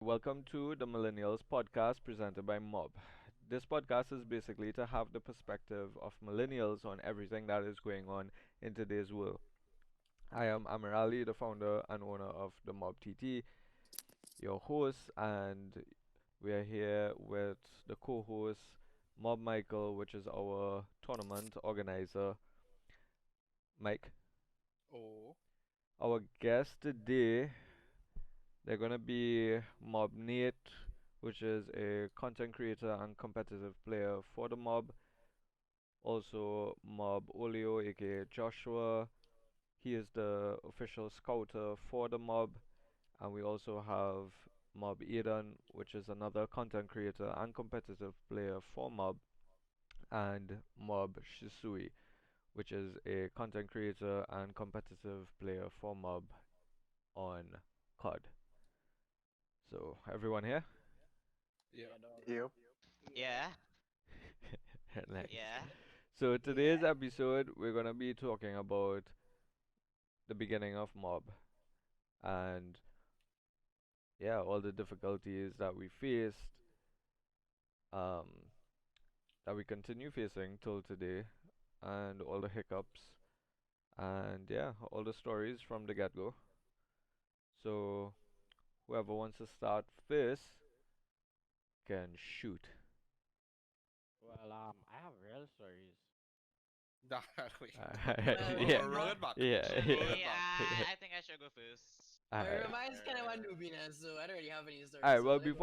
Welcome to the Millennials podcast presented by MOB. This podcast is basically to have the perspective of millennials on everything that is going on in today's world. I am Amir Ali, the founder and owner of the MOB TT, your host, and we are here with the co-host MOB Mykol, which is our tournament organizer, Mike. Oh, Our guest today, they're gonna be Mob Nate, which is a content creator and competitive player for the Mob. Also Mob Olio, aka Joshua. He is the official scouter for the Mob. And we also have Mob Aidan, which is another content creator and competitive player for Mob. And Mob Shisui, which is a content creator and competitive player for Mob on COD. So everyone here? yeah. Yeah, dog. Yep. Yeah, Nice. yeah. So Yeah. today's episode, we're gonna be talking about the beginning of Mob and yeah, all the difficulties that we faced, um, that we continue facing till today, and all the hiccups, and yeah, all the stories from the get-go. So whoever wants to start first can shoot. Well, I have real stories. That way. Well, Yeah, Roll it back. yeah, For Roll yeah. it me, back. I think I should go first. Alright. mine's kind of one newbiness, so I don't really have any stories. Alright, So well, let go ahead.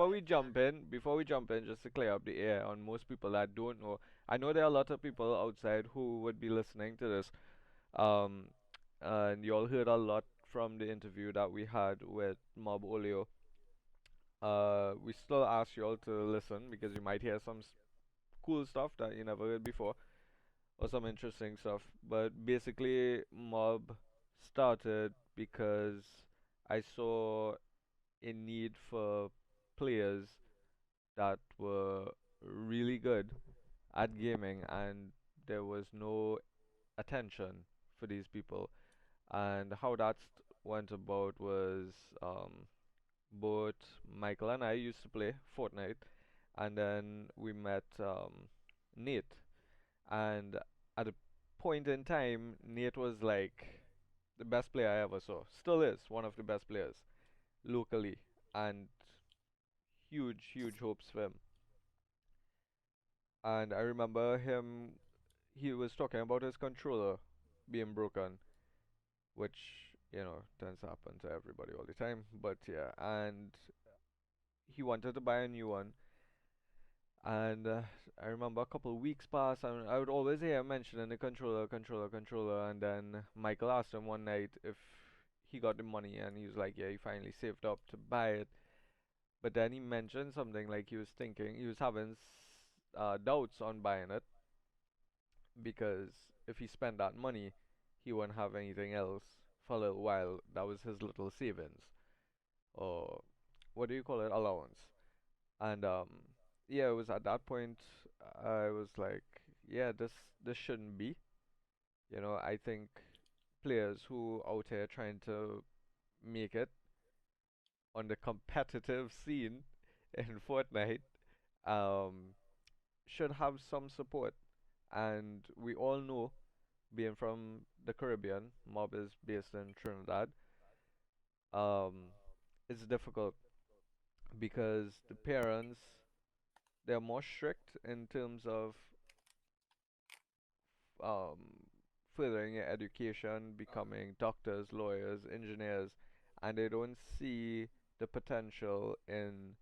before we jump in, just to clear up the air on most people that don't know, I know there are a lot of people outside who would be listening to this, um, and you all heard a lot from the interview that we had with Mob Olio. We still ask you all to listen because you might hear some cool stuff that you never heard before, or some interesting stuff. But basically, Mob started because I saw a need for players that were really good at gaming, and there was no attention for these people. And how that went about was both Michael and I used to play Fortnite, and then we met Nate. And at a point in time, Nate was like the best player I ever saw. Still is one of the best players locally, and huge, huge hopes for him. And I remember him, he was talking about his controller being broken, which, tends to happen to everybody all the time. But yeah, and he wanted to buy a new one. And I remember a couple of weeks passed, and I would always hear him mentioning the controller, controller, controller. And then Michael asked him one night if he got the money, and he was like, yeah, he finally saved up to buy it. But then he mentioned something like he was having doubts on buying it because if he spent that money, he wouldn't have anything else for a little while. That was his little savings, or what do you call it, allowance. And yeah, it was at that point I was like, yeah, this shouldn't be. I think players who out here trying to make it on the competitive scene in Fortnite um should have some support. And we all know, being from the Caribbean, Mob is based in Trinidad. Um, it's difficult because the parents, they're more strict in terms of um, furthering your education, becoming doctors, lawyers, engineers, and they don't see the potential in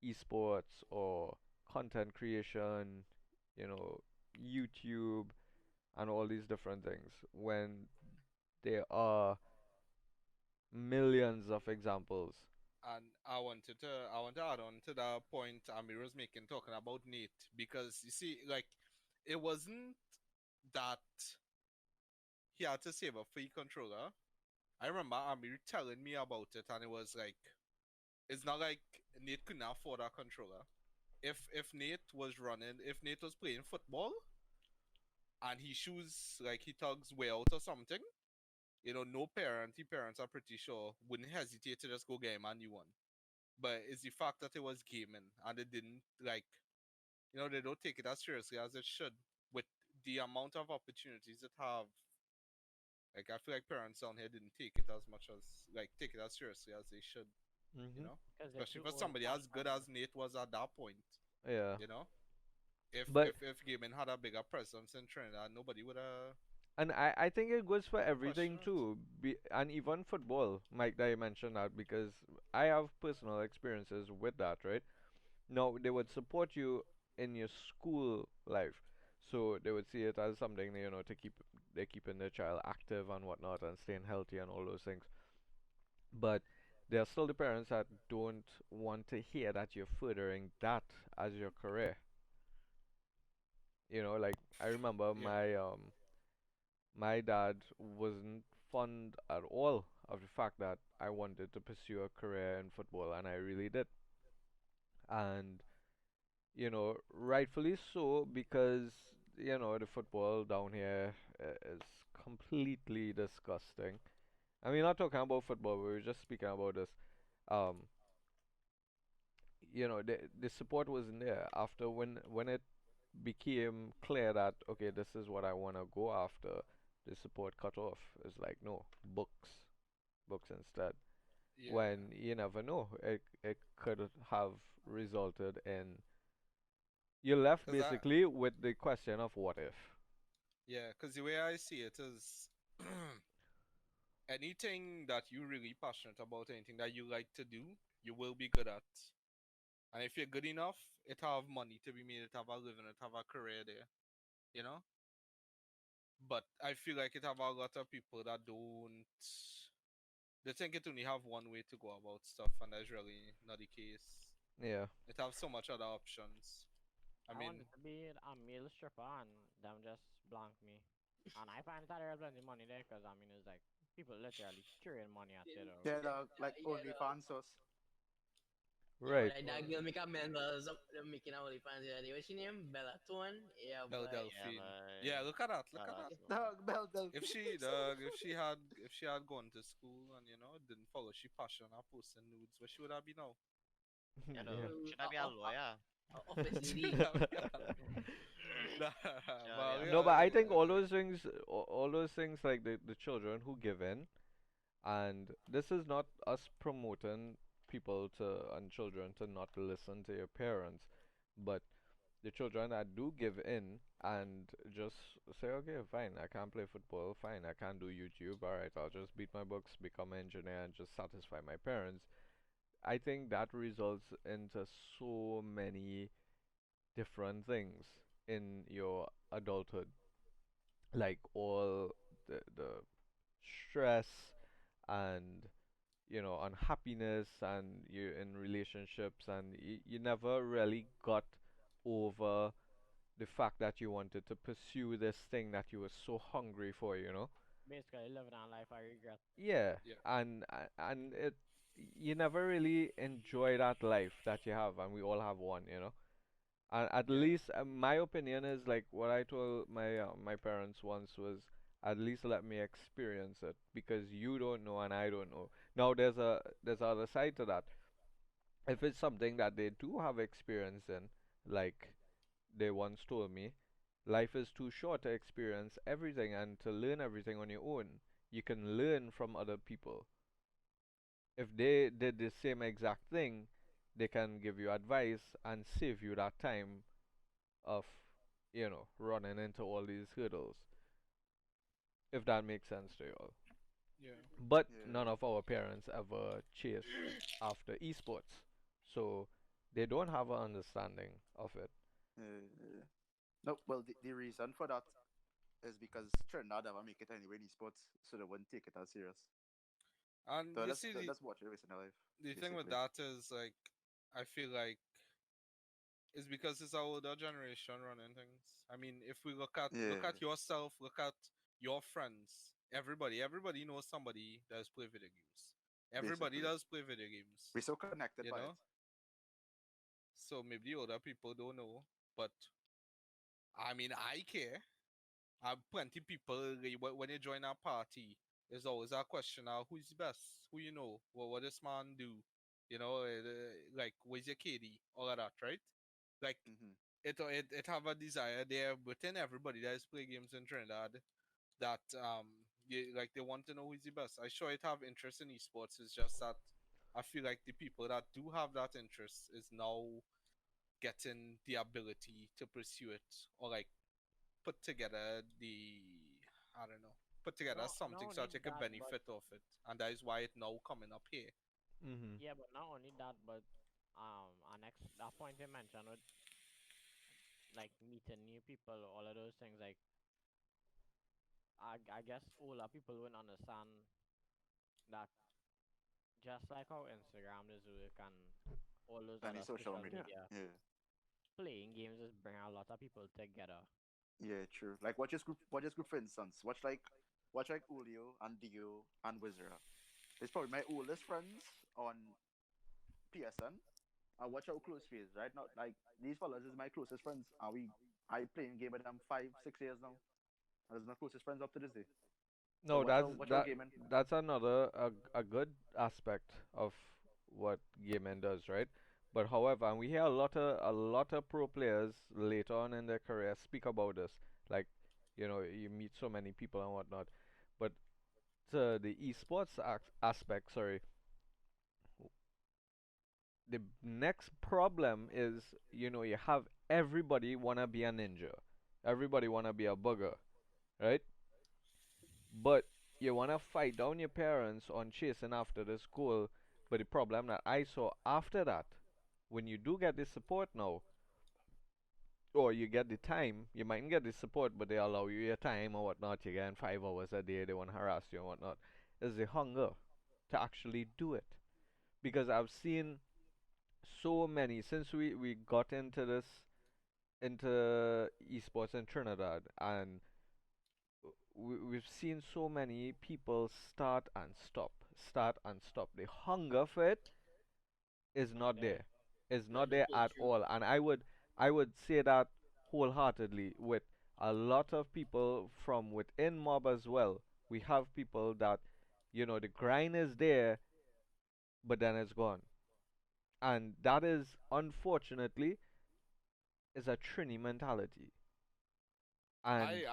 esports or content creation, YouTube and all these different things when there are millions of examples. And I want to add on to the point Amir was making talking about Nate because you see, like, it wasn't that he had to save a free controller. I remember Amir telling me about it, and it was like, it's not like Nate couldn't afford a controller. If Nate was playing football and he shoes like he tugs way out or something, no parents are pretty sure wouldn't hesitate to just go get him a new one but it's the fact that it was gaming and they didn't like, they don't take it as seriously as it should. With the amount of opportunities it have, like I feel like parents down here didn't take it as much as like take it as seriously as they should, you Mhm. know. Because they're Especially too for old somebody as good fashioned. as Nate was at that point, Yeah. you know. If But if if gaming had a bigger presence in Trinidad, nobody would have and I think it goes for everything questioned it. too. And even football, Mike, that you mentioned that because I have personal experiences with that, right? No, they would support you in your school life. So they would see it as something, to keep they keeping their child active and whatnot and staying healthy and all those things. But there are still the parents that don't want to hear that you're furthering that as your career. Like I remember Yeah, my dad wasn't fond at all of the fact that I wanted to pursue a career in football, and I really did. And rightfully so, because the football down here is completely disgusting. And we're not talking about football, we were just speaking about this. Um, the support wasn't there after when it became clear that okay, this is what I want to go after. The support cut off. It's like no, books instead. yeah. When you never know, it could have resulted in you're left Cause I basically with the question of what if. Yeah, cause the way I see it is, anything that you're really passionate about, anything that you like to do, you will be good at. And if you're good enough, it have money to be made, it have a living, it have a career there, you know. But I feel like it have a lot of people that don't. They think it only have one way to go about stuff, and that's really not the case. Yeah. It have so much other options. I I mean, wanted to be a male stripper and them just blank me. And I find that there's plenty money there because I mean, it's like people literally throwing money at you though. Yeah, dog, like OnlyFans sauce. Yeah, but Right. like that girl make a members up making a OnlyFans the other day. What's she name? Bella Tone? Yeah, Belle boy. Yeah, Delphine. Yeah, man. look at that. Look Shout at out that. to my man. Dog, Bell If Delphine. she So dog, if funny. she had gone to school and didn't follow she passion or posting nudes, where she would have been now? You know, Yeah. should I be a lawyer? Office She lady. would have been nah, Should I be but a No, yeah, but I lawyer? think all those things like the children who give in, and this is not us promoting people to and children to not listen to your parents, but the children that do give in and just say, okay, fine, I can't play football, fine, I can't do YouTube, alright, I'll just beat my books, become an engineer, and just satisfy my parents. I think that results into so many different things in your adulthood, like all the stress and unhappiness, and you in relationships, and you never really got over the fact that you wanted to pursue this thing that you were so hungry for. Basically, living a life I regret. Yeah, yeah, and you never really enjoy that life that you have, and we all have one. And at yeah, least my opinion is like what I told my parents once was at least let me experience it because you don't know and I don't know. Now there's other side to that. If it's something that they do have experience in, like they once told me, life is too short to experience everything and to learn everything on your own. You can learn from other people. If they did the same exact thing, they can give you advice and save you that time of, running into all these hurdles, if that makes sense to you all. yeah. But none Yeah, of our parents ever chased after esports, so they don't have an understanding of it. yeah. No, well, the reason for that is because Trinidad never make it anyway in esports, so they wouldn't take it as serious. And So you let's see, let's watch it rest in their life, the thing with basically. that is like, I feel like it's because it's our older generation running things. I mean, if we look Yeah, at yourself, look at your friends, everybody knows somebody that does play video games. Everybody basically. does play video games, We're so connected you by it. know. So maybe the older people don't know, but I mean, I care. Plenty people when you join a party, there's always a question of who's the best, who you know, what this man do, You know, like where's your KD, all of that, right? Like Mm-hmm. it have a desire there within everybody that is play games in Trinidad that like they want to know who's the best. I sure it have interest in esports. It's just that I feel like the people that do have that interest is now getting the ability to pursue it or like put together the I don't know put together No, something not so only that you can that, but benefit off it, and that is why it now coming up here. Mhm. yeah, but not only that, but our next that point you mentioned with like meeting new people, all of those things. Like I guess older people wouldn't understand that just like how Instagram is work and all those And the other social social media. media, Yeah. playing games is bring a lot of people together. Yeah, true. Like watch this group for instance. Watch like Olio and Dio and Wizera. It's probably my oldest friends on PSN. And watch how close we is, right? Now like these fellas is my closest friends. And I playing game with them 5, 6 years now. And it's my closest friends up to this day. So No, that's watch how that gaming. that's another a good aspect of what gaming does, right? But however, and we hear a lot of pro players later on in their career speak about this, like you meet so many people and whatnot. But the esports aspect, sorry, the next problem is you have everybody wanna be a ninja, everybody wanna be a bugger, right? But you wanna fight down your parents on chasing after the school. But the problem that I saw after that, when you do get the support now, or you get the time, you mightn't get the support, but they allow you your time or whatnot. You get 5 hours a day, they wanna harass you and whatnot. Is the hunger to actually do it? Because I've seen so many since we got into esports in Trinidad, and we've seen so many people start and stop. The hunger for it is Not not there. there. Is not That is there so at true. all. And I would say that wholeheartedly with a lot of people from within mob as well. We have people that the grind is there, but then it's gone. And that is unfortunately is a Trini mentality. And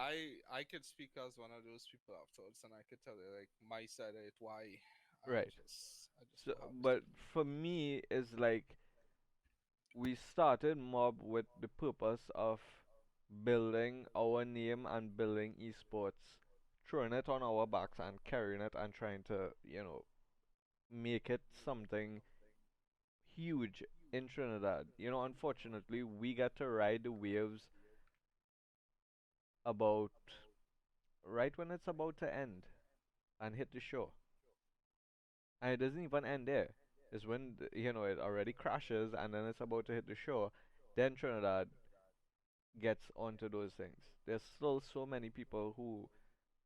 I could speak as one of those people afterwards, and I could tell you like my side of it why right. I just So, don't have it but in me. for me, it's like we started Mob with the purpose of building our name and building esports, throwing it on our backs and carrying it and trying to, make it something huge in Trinidad. Unfortunately, we got to ride the waves about right when it's about to end and hit the shore. And it doesn't even end there. It's when it already crashes and then it's about to hit the shore. Then Trinidad gets onto those things. There's still so many people who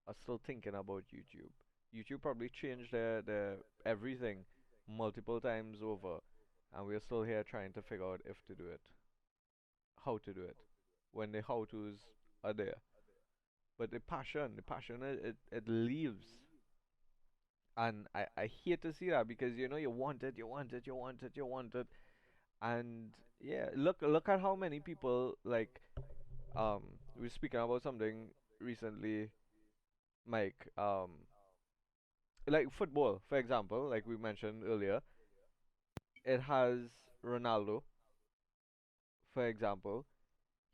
are still thinking about YouTube. YouTube probably changed their everything multiple times over, and we're still here trying to figure out if to do it, how to do it, when the how tos are there. But the passion, it leaves, and I hate to see that because you want it, you want it, you want it, you want it, and yeah, look at how many people like we were speaking about something recently, Mike. Like football, for example, like we mentioned earlier, it has Ronaldo, for example.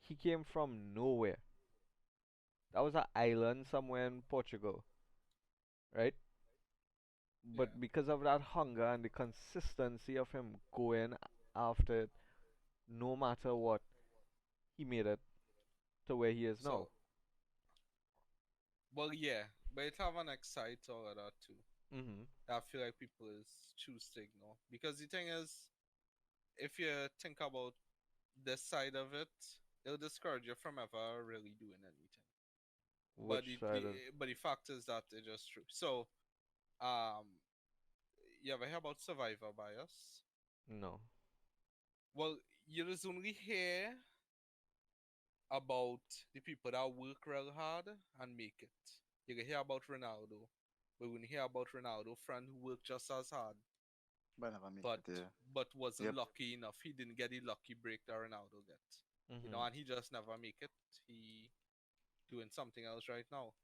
He came from nowhere. That was an island somewhere in Portugal, right? Yeah. But because of that hunger and the consistency of him going after it, no matter what, he made it to where he is now. So well, yeah, but it have an excite all of that too. Mhm. I feel like people is choose to ignore because the thing is, if you think about this side of it, it'll discourage you from ever really doing anything. But Which side of the fact is that it's just true. So um, you ever hear about survivor bias? no? Well, you just only hear about the people that work real hard and make it. You can hear about Ronaldo, but when you hear about Ronaldo, friend who work just as hard But never make but it. Yeah. wasn't Yep. lucky enough. He didn't get the lucky break that Ronaldo get. Mhm. And he just never make it. He doing something else right now.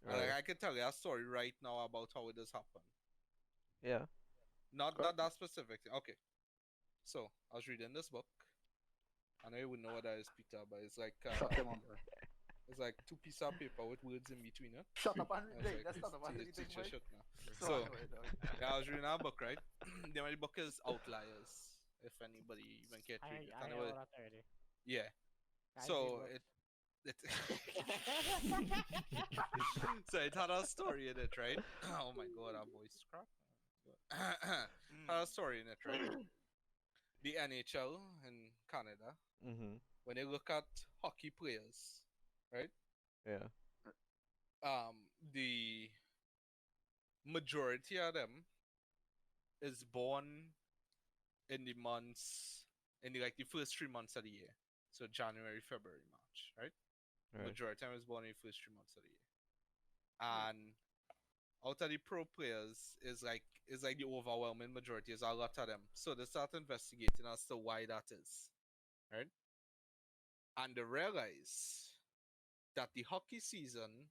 And Right. I can tell you a story right now about how it does happen. Yeah. Not that specific. Okay. So I was reading this book. I know you wouldn't know what that is, Peter, but Shut them up, bro. it's like two pieces of paper with words in between it. Shut up and And it's read. like Let's start about it's anything, teacher Mike. shit now. So So annoyed, dog. yeah, I was reading a book, right? The name of the book is Outliers. If anybody even care to read it, I and it hear was what already. yeah. I read So books. it so it had a story in it, right? Oh my god, our voice crack. Had a story in it, right? The NHL in Canada, Mhm. when you look at hockey players, right? Yeah. The majority of them is born in the months in the first 3 months of the year. So January, February, March, right? Right. Majority of them is born in the first 3 months of the year. And out of the pro players is like the overwhelming majority is a lot of them. So they start investigating as to why that is. Right? And they realize that the hockey season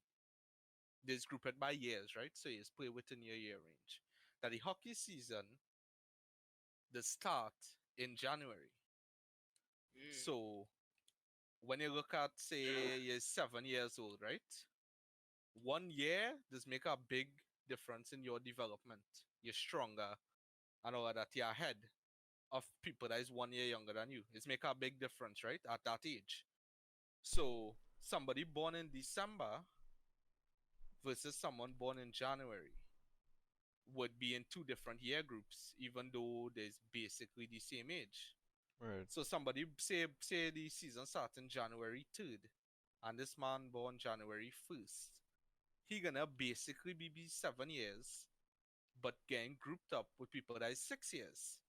is grouped by years, right? So you play within your year range. That the hockey season they start in January. So when you look at say you're 7 years old, right? 1 year does make a big difference in your development. You're stronger and all of that. You're ahead of people that is 1 year younger than you. It's make a big difference, right? At that age. So somebody born in December versus someone born in January would be in two different year groups, even though there's basically the same age. Right. So somebody say the season starts in January 3rd, and this man born January 1st. He gonna basically be 7 years, but getting grouped up with people that is 6 years.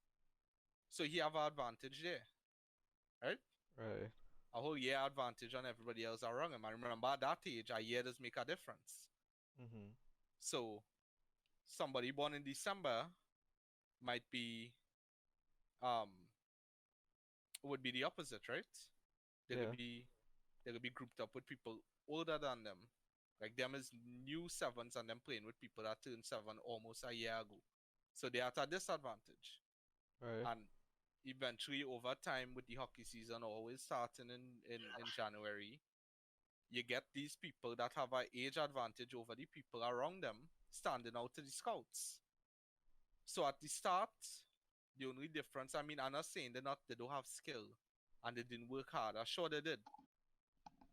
So he have an advantage there, right? Right. A whole year advantage on everybody else around him. And remember at that age, a year does make a difference. Mhm. So somebody born in December might be um would be the opposite, right? They could Yeah. be they could be grouped up with people older than them. Like them is new sevens and them playing with people that turned seven almost a year ago. So they are at a disadvantage. Right. And eventually over time with the hockey season always starting in January, you get these people that have an age advantage over the people around them standing out to the scouts. So at the start, the only difference, I mean, I'm not saying they don't have skill and they didn't work hard. I'm sure they did.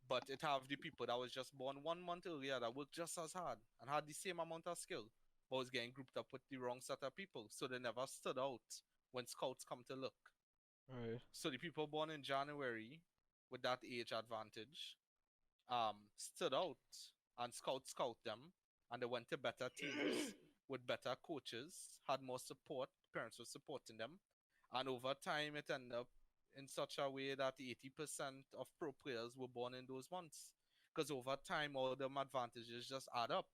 But it have the people that was just born 1 month earlier that worked just as hard and had the same amount of skill, but was getting grouped up with the wrong set of people. So they never stood out when scouts come to look. Right. So the people born in January with that age advantage stood out and scout them, and they went to better teams with better coaches, had more support, parents were supporting them, and over time it ended up in such a way that 80% of pro players were born in those months. Because over time, all them advantages just add up.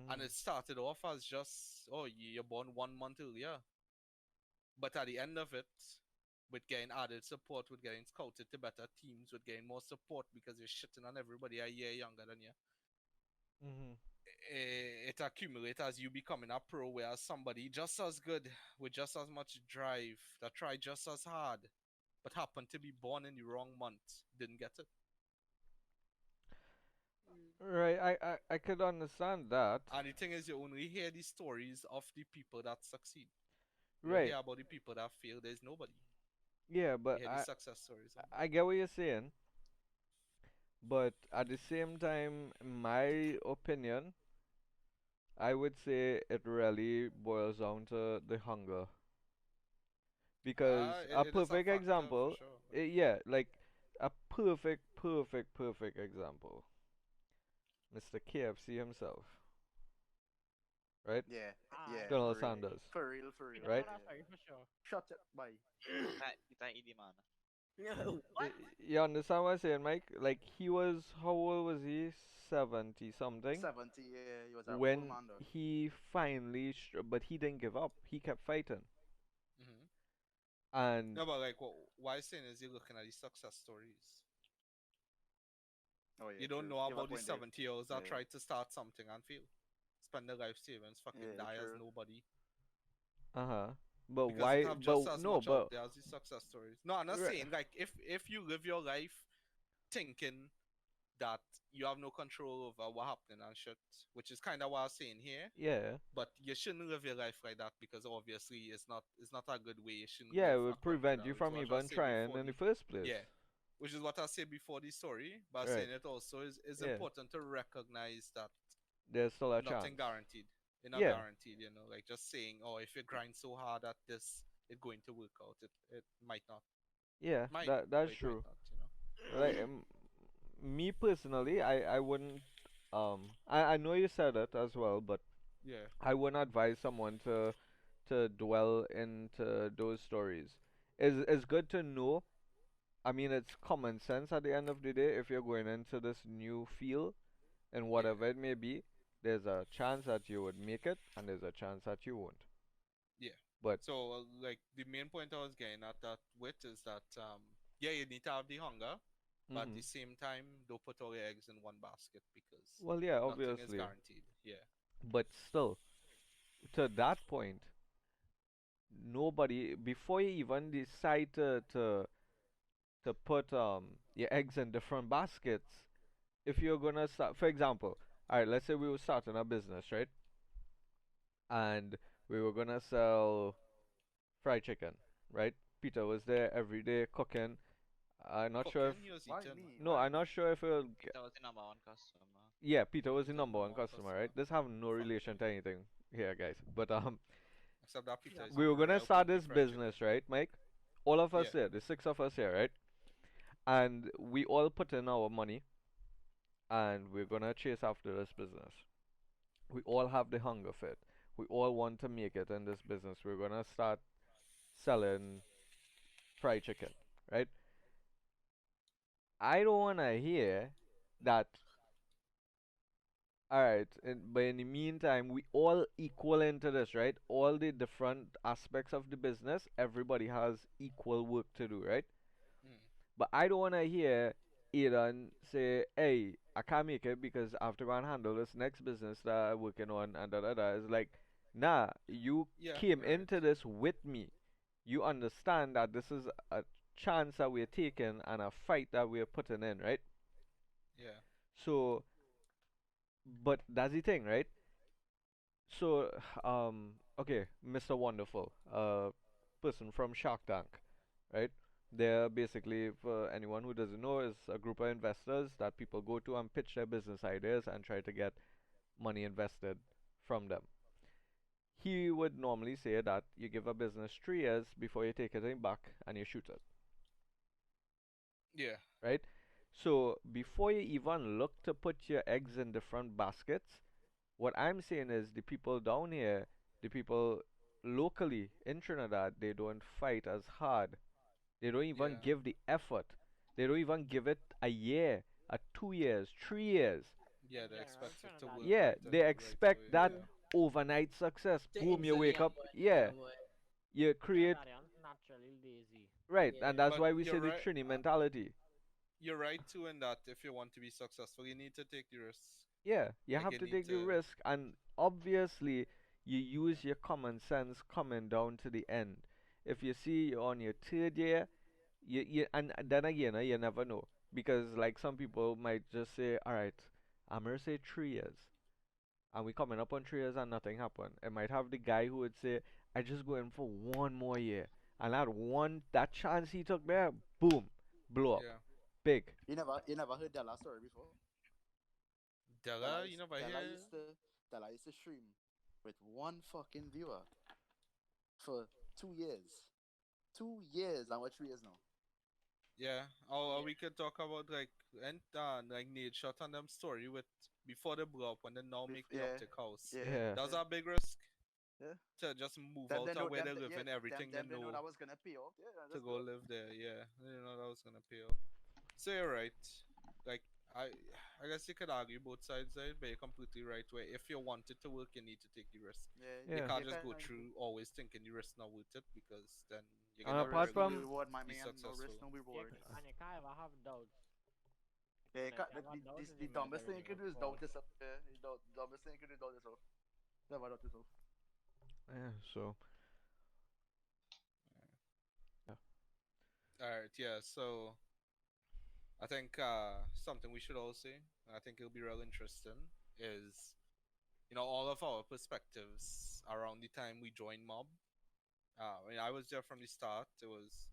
And Mhm. it started off as just, oh, you're born 1 month earlier. But at the end of it, with getting added support, with getting scouted to better teams, with getting more support because you're shitting on everybody a year younger than you, Mhm. it accumulates as you becoming a pro, whereas somebody just as good, with just as much drive, that tried just as hard, but happened to be born in the wrong month, didn't get it. Right. I could understand that. And the thing is, you only hear the stories of the people that succeed. You don't Right. hear about the people that fail. There's nobody. Yeah, You but hear the success stories only. I get what you're saying, but at the same time, in my opinion, I would say it really boils down to the hunger. Because a It is a perfect factor for example, sure. yeah, like a perfect example, Mr. KFC himself, right? Yeah, Ah, yeah, Donald for real. Sanders, For we real. don't know right? that Yeah. story for sure. Shut it, bye. Kita hindi mana. What? You understand what I'm saying, Mike? Like he was, how old was he? 70 something 70, yeah, he was an old when man, dog. he finally, but he didn't give up. He kept fighting. And No, but like why I'm saying is you're looking at these success stories. Oh yeah, You don't true. know You have a about these point there. 70-year-olds that Yeah, tried to start something and fail. Spend their life savings, fucking yeah, die as true. nobody. uh-huh. But Because it why? have just But as no, much out but there as these success stories. No, I'm not right, saying like if you live your life thinking that you have no control over what happened and shit, which is kind of what I'm saying here. yeah, But you shouldn't live your life like that because obviously it's not a good way. You shouldn't yeah, live it would prevent contrary you to from what I even said trying before in the the first place. yeah, which is what I said before the story. But Right. saying it also is Yeah. important to recognize that There's still a nothing chance. guaranteed. You're not Yeah. guaranteed, like just saying, oh, if you grind so hard at this, it's going to work out. It might not. Yeah. It might, That's but it might true. not. Like me personally, I wouldn't. I know you said it as well, but Yeah. I wouldn't advise someone to dwell into those stories. It's good to know. I mean, it's common sense at the end of the day. If you're going into this new field and Yeah. whatever it may be, there's a chance that you would make it, and there's a chance that you won't. Yeah. But So like the main point I was getting at that with is that yeah, you need to have the hunger, but at hmm the same time don't put all your eggs in one basket because well, yeah, nothing is obviously. guaranteed. Yeah. But still, to that point, nobody before you even decide to put your eggs in different baskets. If you're gonna start, for example, all right, let's say we were starting a business, right? And we were gonna sell fried chicken, right? Peter was there every day cooking. I'm not sure if Cooking, he was Why eating. me? no, Why I'm me? not sure if it'll Peter was the number one customer. yeah, Peter He was was the the number number one one customer, right? customer. This have no relation Factory. to anything here, guys. But Except that Peter is we were gonna helping start with the this fried chicken. business, right, Mike? All of us Yeah. here, the six of us here, right? And we all put in our money, and we're gonna chase after this business. We all have the hunger for it. We all want to make it in this business. We're gonna start selling fried chicken, right? I don't wanna hear that. All right, but in the meantime, we all equal into this, right? All the different aspects of the business, everybody has equal work to do, right? Mm. But I don't wanna hear Aidan say, "Hey, I can't make it because I have to go and handle this next business that I'm working on," and da da da. It's like, nah, you Yeah, came you're right. into this with me. You understand that this is a chance that we're taking and a fight that we're putting in, right? Yeah. So, but that's the thing, right? So, okay, Mr. Wonderful, person from Shark Tank, right? They're basically, for anyone who doesn't know, is a group of investors that people go to and pitch their business ideas and try to get money invested from them. He would normally say that you give a business 3 years before you take it back and you shoot it, Yeah. right? So before you even look to put your eggs in different baskets, what I'm saying is the people down here, the people locally in Trinidad, they don't fight as hard. They don't even Yeah. give the effort. They don't even give it a year, 2 years, 3 years. Yeah, In they general, expect it to Trinidad work youth. Yeah, right they right expect away. that Yeah. overnight success. To Boom, you instantly wake have up. boy. Yeah, Yeah, boy. you create. Trinidadians naturally lazy. Right, and Yeah. that's But why we say you're the right. Trini mentality. You're right too in that if you want to be successful, you need to take the risks. Yeah, you Like have you to need take the to. risk, and obviously, you use your common sense coming down to the end. If you see you're on your third year, you and then again, you never know because like some people might just say, all right, I'm gonna say 3 years, and we coming up on 3 years and nothing happened. It might have the guy who would say, I just go in for one more year, and that chance he took there, boom, blow up, Yeah. big. You never heard Della story before? Della, you never Della hear? used to Della used to stream with one fucking viewer for 2 years. 2 years and what 3 years now? Yeah. Or we could talk about like Nate shot on them story with before they blow up when they now make the Yeah, optic house. yeah, Yeah, That's yeah, a big risk yeah. to just move Them they out know of where them they th- live yeah and everything they them they know know that was gonna pay off. Yeah, to just go do it. live there. Yeah. They didn't know that was gonna pay off. So you're right. Like I I guess you could argue both sides there, but you're completely right where if you want it to work you need to take the risk. Yeah, You yeah, can't you just kind go of need to. through always thinking the risk not worth it because then You And can No never apart risk, no really from reward, my be man. No risk, successful. no Yeah, reward. and you can't ever have doubts. Yeah, And if you have doubts, the it means dumbest thing you everything can will do is fall. doubt yourself. Yeah, the dumbest thing you can do is doubt yourself. Never doubt yourself. yeah, so yeah. Alright, yeah, so I think something we should all say, and I think it'll be real interesting, is all of our perspectives around the time we joined Mob. I mean, I was there from the start. It was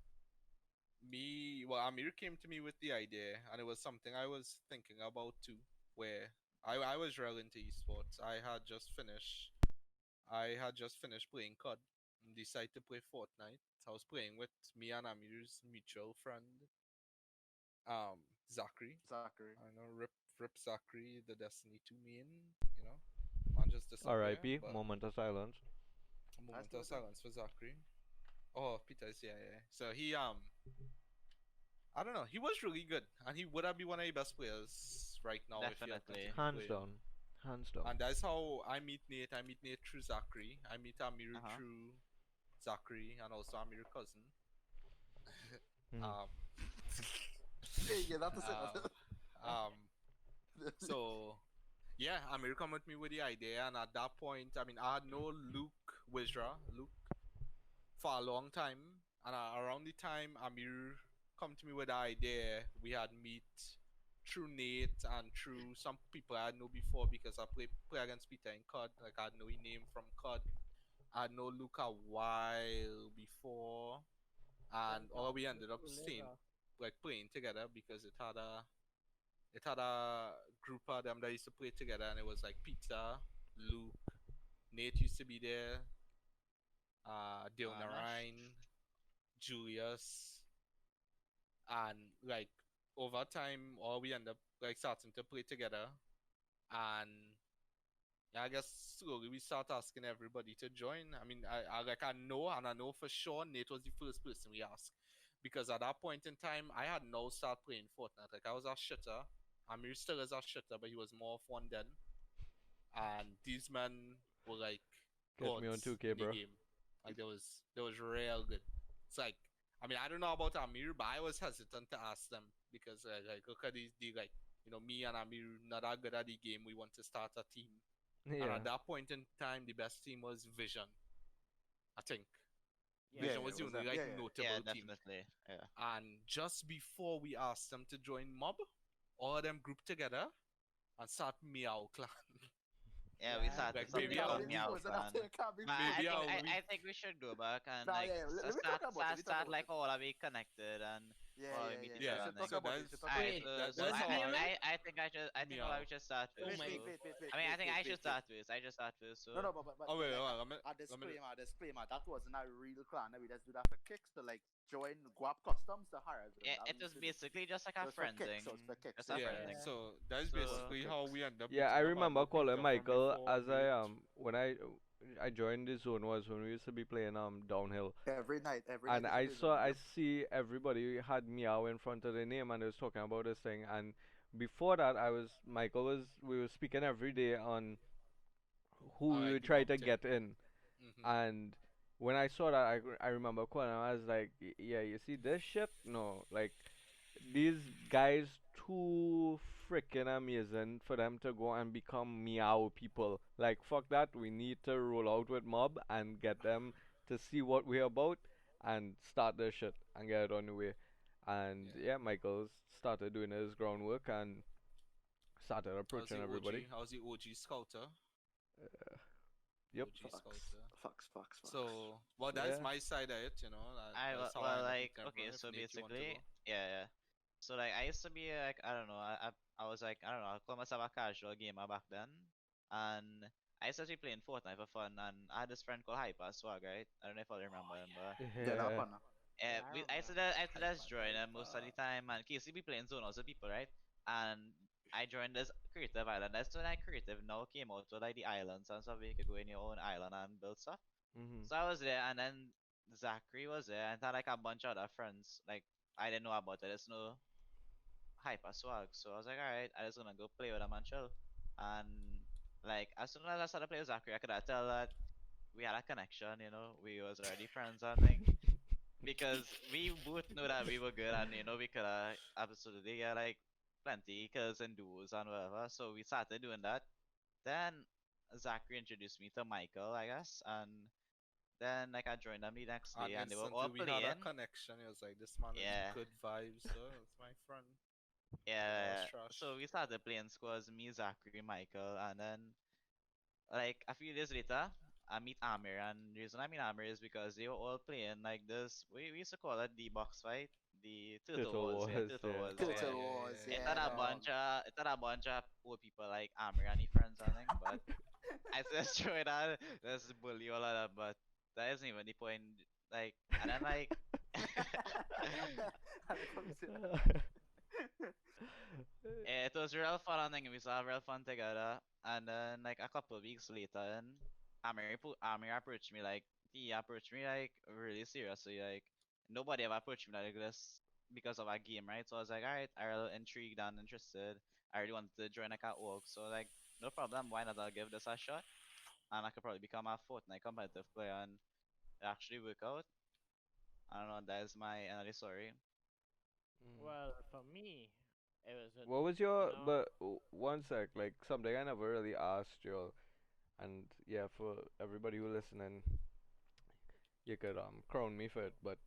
me. Well, Amir came to me with the idea, and it was something I was thinking about too. Where I was real into esports. I had just finished playing COD and decided to play Fortnite. I was playing with me and Amir's mutual friend, Zachary. Zachary. I know Rip Zachary, the Destiny 2 main, you know. Man just disappear, R.I.P. but Moment of silence. a I moment still of with him. silence for Zachary. Oh, Peter's, yeah, yeah. So he I don't know, he was really good, and he would have be one of the best players right now if he had Definitely. continued Hands playing. down. Hands down. And that's how I meet Nate. I meet Nate through Zachary. I meet Amir Uh-huh. through Zachary, and also Amir's cousin. Mhm. um, Yeah, that's the um, same. um, so yeah, Amir come with me with the idea, and at that point, I mean, I had no Luke for a long time, and around the time Amir come to me with the idea, we had meet through Nate and through some people I had know before because I play against Peter in COD. Like I had know his name from COD. I had know Luke a while before, Them and all talk we to ended up you staying later. like playing together because it had a group of them that used to play together, and it was like Peter, Luke, Nate used to be there, Garnish. Ryan, Julius, and like over time, all we end up like starting to play together, and yeah, I guess slowly we start asking everybody to join. I mean, I know for sure Nate was the first person we asked because at that point in time, I had now start playing Fortnite. Like I was a shitter. Amir still is a shitter, but he was more of one then. And these men were like Get me on gods 2K, in the bro. game. Like there was real good. It's like I mean I don't know about Amir, but I was hesitant to ask them because like look at these the like me and Amir not that good at the game. We want to start a team, and Yeah. at that point in time, the best team was Vision. I think Yeah, Yeah, Vision yeah, was it the was only that. like Yeah, yeah. Yeah, notable team. definitely. Yeah. And just before we asked them to join Mob, all of them grouped together and start Meow Clan. Yeah, we yeah. started Like You maybe something a called can't be week, Meow exposed to that. Clan. You can't be But I maybe exposed to think a that. I, week. I think we should go back and Nah, like yeah, let me talk start about it. start We talk start about like it. all of we connected and Yeah, all of we yeah, meet yeah. each We Yeah. other should and talk like. So about it. We that's should talk about Alright, it. Wait, so that's what's the how name I again? I think all I Meow. would just start Oh with. Wait, my. wait, So wait, wait, wait, I mean I wait, think wait, I wait, should wait. start with. I just start with. No, So no, Oh wait, like well, a let me. disclaimer. That wasn't a real clan. We just do that for kicks to like join Guap Customs to hire them. That it was was literally basically just like it a was for friend kicks. thing. So it's for kicks. Just a Yeah, Yeah. friend yeah, thing. yeah. So that's It was So for basically how kicks. we end up Yeah, I meeting remember Amado calling Peter from Michael before as Nate. when I joined the zone was when we used to be playing downhill. Every night And is I play saw zone. I Yep. see everybody had meow in front of their name and they was talking about this thing, and before that Michael was we were speaking every day on who I we like would the try mob to thing. get in. Mhm. And when I saw that, I remember calling him. I was like, Yeah, you see this shit? No, like these guys too freaking amazing for them to go and become meow people. Like fuck that, we need to roll out with mob and get them to see what we're about and start their shit and get it on the way. And Yeah. yeah, Michael started doing his groundwork and started How's approaching the everybody. OG? How's the OG scouter? Yep. OG Fox, scouter. fox, fox, fox. So, well, that's Yeah. my side of it. I That's how I well end up like meeting okay, everyone. If so Nate, you want to basically go? yeah. So like I used to be like I don't know I was like I don't know I call myself a casual gamer back then, and I used to be playing Fortnite for fun, and I had this friend called Hyper Swag, right? I don't know if I remember him, but Yeah, that Yeah. fun. Yeah, I remember that. I used to just join him most of Hyper. the time, and KC be playing zone also people, right? And I joined this creative island. That's when I creative now came out with like the islands and stuff. You could go in your own island and build stuff. Mhm. So I was there, and then Zachary was there, and had like a bunch of other friends. Like I didn't know about it. There's no hyper swag, so I was like, alright, I just gonna go play with him and chill. And like as soon as I started playing with Zachary, I could tell that we had a connection. We was already friends and thing. because we both knew that we were good and we could absolutely get like plenty kills and duos and whatever. So we started doing that. Then Zachary introduced me to Michael, I guess, and then like I joined them the next And day and they were all instantly we had a playing. connection. It was like, this man is Yeah, good vibes, so it's my friend. Yeah, I was yeah. trash. So we started playing squads, me, Zachary, Michael, and then like a few days later, I meet Amir, and the reason I meet Amir is because they were all playing like this. We used to call it the box fight, the turtle Turtle wars, yeah, Wars, turtle yeah. wars, Oh yeah. Turtle yeah, Wars, yeah, It yeah, had yeah, a yeah. dog. bunch of old people like Amir and his friends and thing, but I just try that just bully all of them, but that isn't even the point. Like, and then like, I like how you say that. it was real fun and thing. We saw real fun together, and then like a couple of weeks later, and Amir approached me like he approached me like really seriously. Like nobody ever approached me like this because of a game, right? So I was like, alright, I really intrigued and interested. I really wanted to join like a org, so like no problem. Why not? I'll give this a shot, and I could probably become a Fortnite competitive player, and it actually work out. I don't know. That is my another story. Mm. Well, for me, it was a, What was you your, know, but one sec, like something I never really asked you, and yeah, for everybody who listening, you could crown me for it, but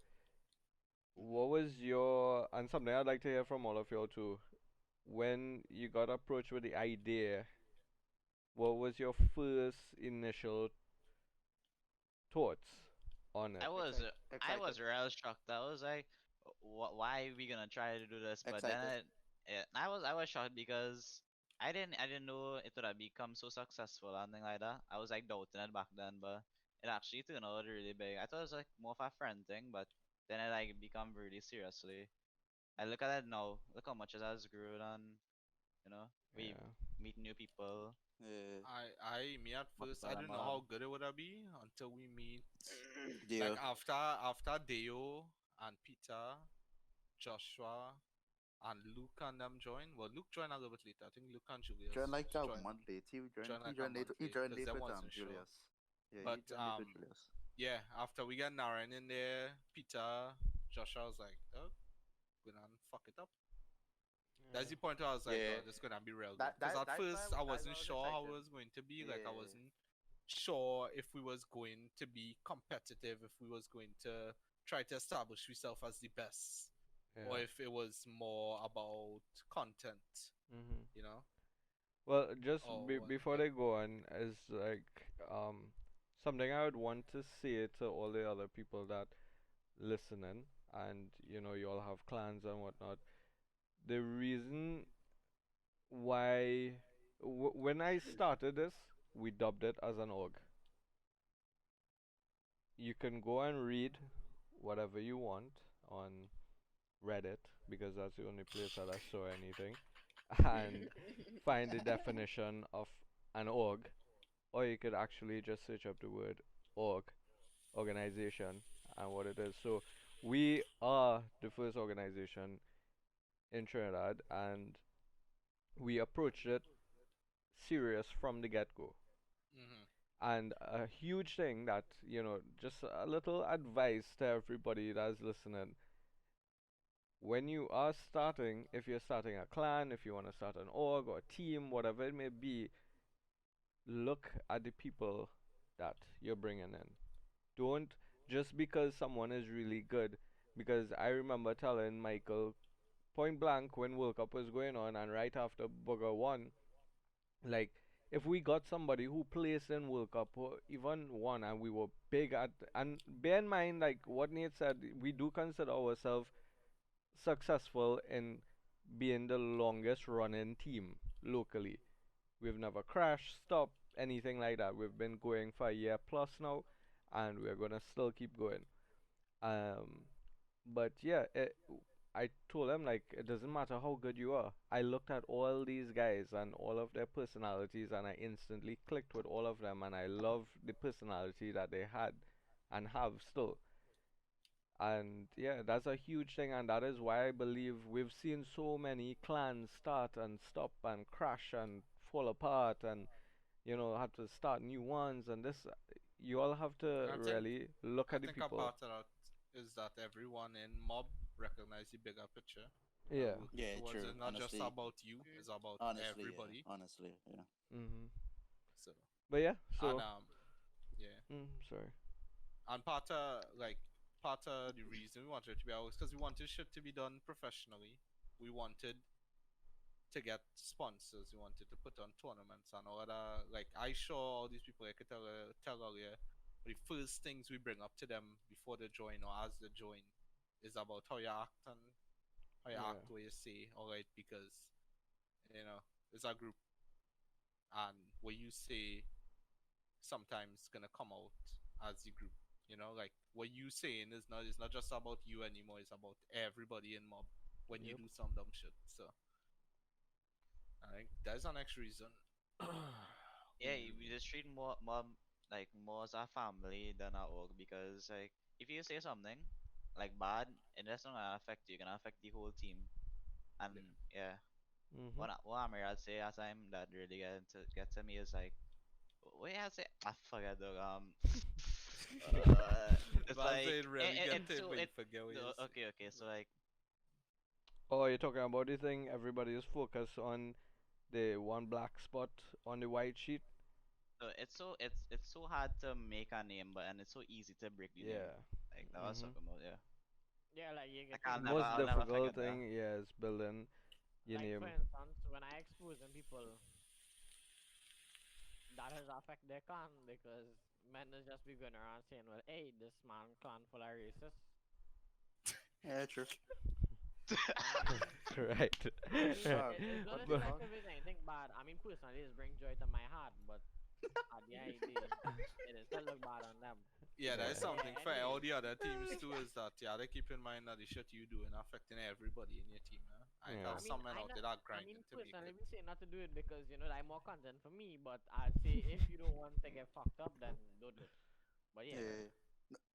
what was your, and something I'd like to hear from all of you too, when you got approached with the idea, what was your first initial thoughts on I it? was uh, I Excited. was real shocked. I was like, why are we gonna try to do this? But then Excited. I was shocked because I didn't know it would have become so successful and thing like that. I was like doubting it back then, but it actually turned out really big. I thought it was like more of a friend thing, but then it like become really seriously. I look at it now. Look how much it has grown, and we Yeah. meet new people, Yeah. Me at first, I multiple them didn't know around. how good it would be until we meet. Like Deal. after Deo and Peter, Joshua and Luke and them joined. Well, Luke joined a little bit later. I think Luke and Julius Joined like a joined month late. joined He like a joined late. month He late joined because late they with wasn't sure. Julius. Yeah, But he joined late with Julius. yeah, after we got Naren in there, Peter, Joshua was like, oh, gonna fuck it up. That's the point where I was like, Yeah. oh, this is gonna be real good. That Because that at that's why first I that's wasn't why I was sure how excited. it was going to be. Like I Yeah. wasn't sure if we was going to be competitive, if we was going to try to establish ourselves as the best, or Yeah. if it was more about content, Mhm. you know? Well, just Or what? before Yep. they go on, is like something I would want to say to all the other people that listening, and you all have clans and whatnot. The reason why when I started this, we dubbed it as an org. You can go and read whatever you want on Reddit because that's the only place that I saw anything, and find the definition of an org, or you could actually just search up the word org, organization, and what it is. So we are the first organization in Trinidad, and we approached it serious from the get-go. Hmm. And a huge thing that, just a little advice to everybody that's listening. When you are starting, if you're starting a clan, if you want to start an org or a team, whatever it may be, look at the people that you're bringing in. Don't just because someone is really good. Because I remember telling Michael point blank when World Cup was going on and right after Booger won, like if we got somebody who placed in World Cup or even won and we were big at, and bear in mind like what Nate said, we do consider ourselves successful in being the longest running team locally. We've never crashed, stopped, anything like that. We've been going for a year plus now, and we're gonna still keep going. Um, but yeah, I told him like it doesn't matter how good you are. I looked at all these guys and all of their personalities, and I instantly clicked with all of them, and I love the personality that they had and have still. And yeah, that's a huge thing, and that is why I believe we've seen so many clans start and stop and crash and fall apart, and have to start new ones. And this, you all have to I think really look I at the think a people. part of that. is that everyone in mob recognize the bigger picture and Yeah. working Yeah, towards true. it. Not just Honestly, about you, it's about honestly, yeah. everybody. Honestly, yeah. Mhm. So But yeah, and so yeah. sorry. And part of the reason we wanted it to be out is because we wanted shit to be done professionally. We wanted to get sponsors. We wanted to put on tournaments and all that. Like I saw all these people I could tell earlier. The first things we bring up to them before they join or as they join is about how you act and how you Yeah. act where you say all right because it's a group and what you say sometimes gonna come out as the group. Like what you saying is not just about you anymore. It's about everybody in mob when you Yep. do some dumb shit. So I think that's the next reason. Yeah, we just treat more as a family than a org because like if you say something like bad, it doesn't gonna affect you, gonna affect the whole team. And yeah, Mhm. what Amir I'd say at time that really get to me is like what I say I forget the it's But I like say it really get it's to it, so but you it forget what you no, say. okay so like Oh, you're talking about the thing everybody is focused on the one black spot on the white sheet? it's so hard to make a name but and it's so easy to break the name Yeah. like that was Mhm. talking about yeah Yeah, like you like get to know Most I'll never difficult forget that. thing, yeah, is building your like for name. instance, when I expose them people, that has affect their clan because men is just be going around saying, well, hey, this man clan full of racist. Yeah, true. And Right. I mean, Uh, it's what gonna the seem But like fuck? if it's anything bad. I mean, personally, it brings joy to my heart, but at the end of the day, it is still look bad on them. Yeah, yeah. that's But yeah, something for all anyways, the other teams too. Is that they keep in mind that the shit you doing affecting everybody in your team. I Yeah. have I mean, some men I out not, there that I mean, grinding to make personally, it. we say not to do it because I'm more content for me. But I'd say if you don't want to get fucked up, then don't do it. But yeah, Yeah.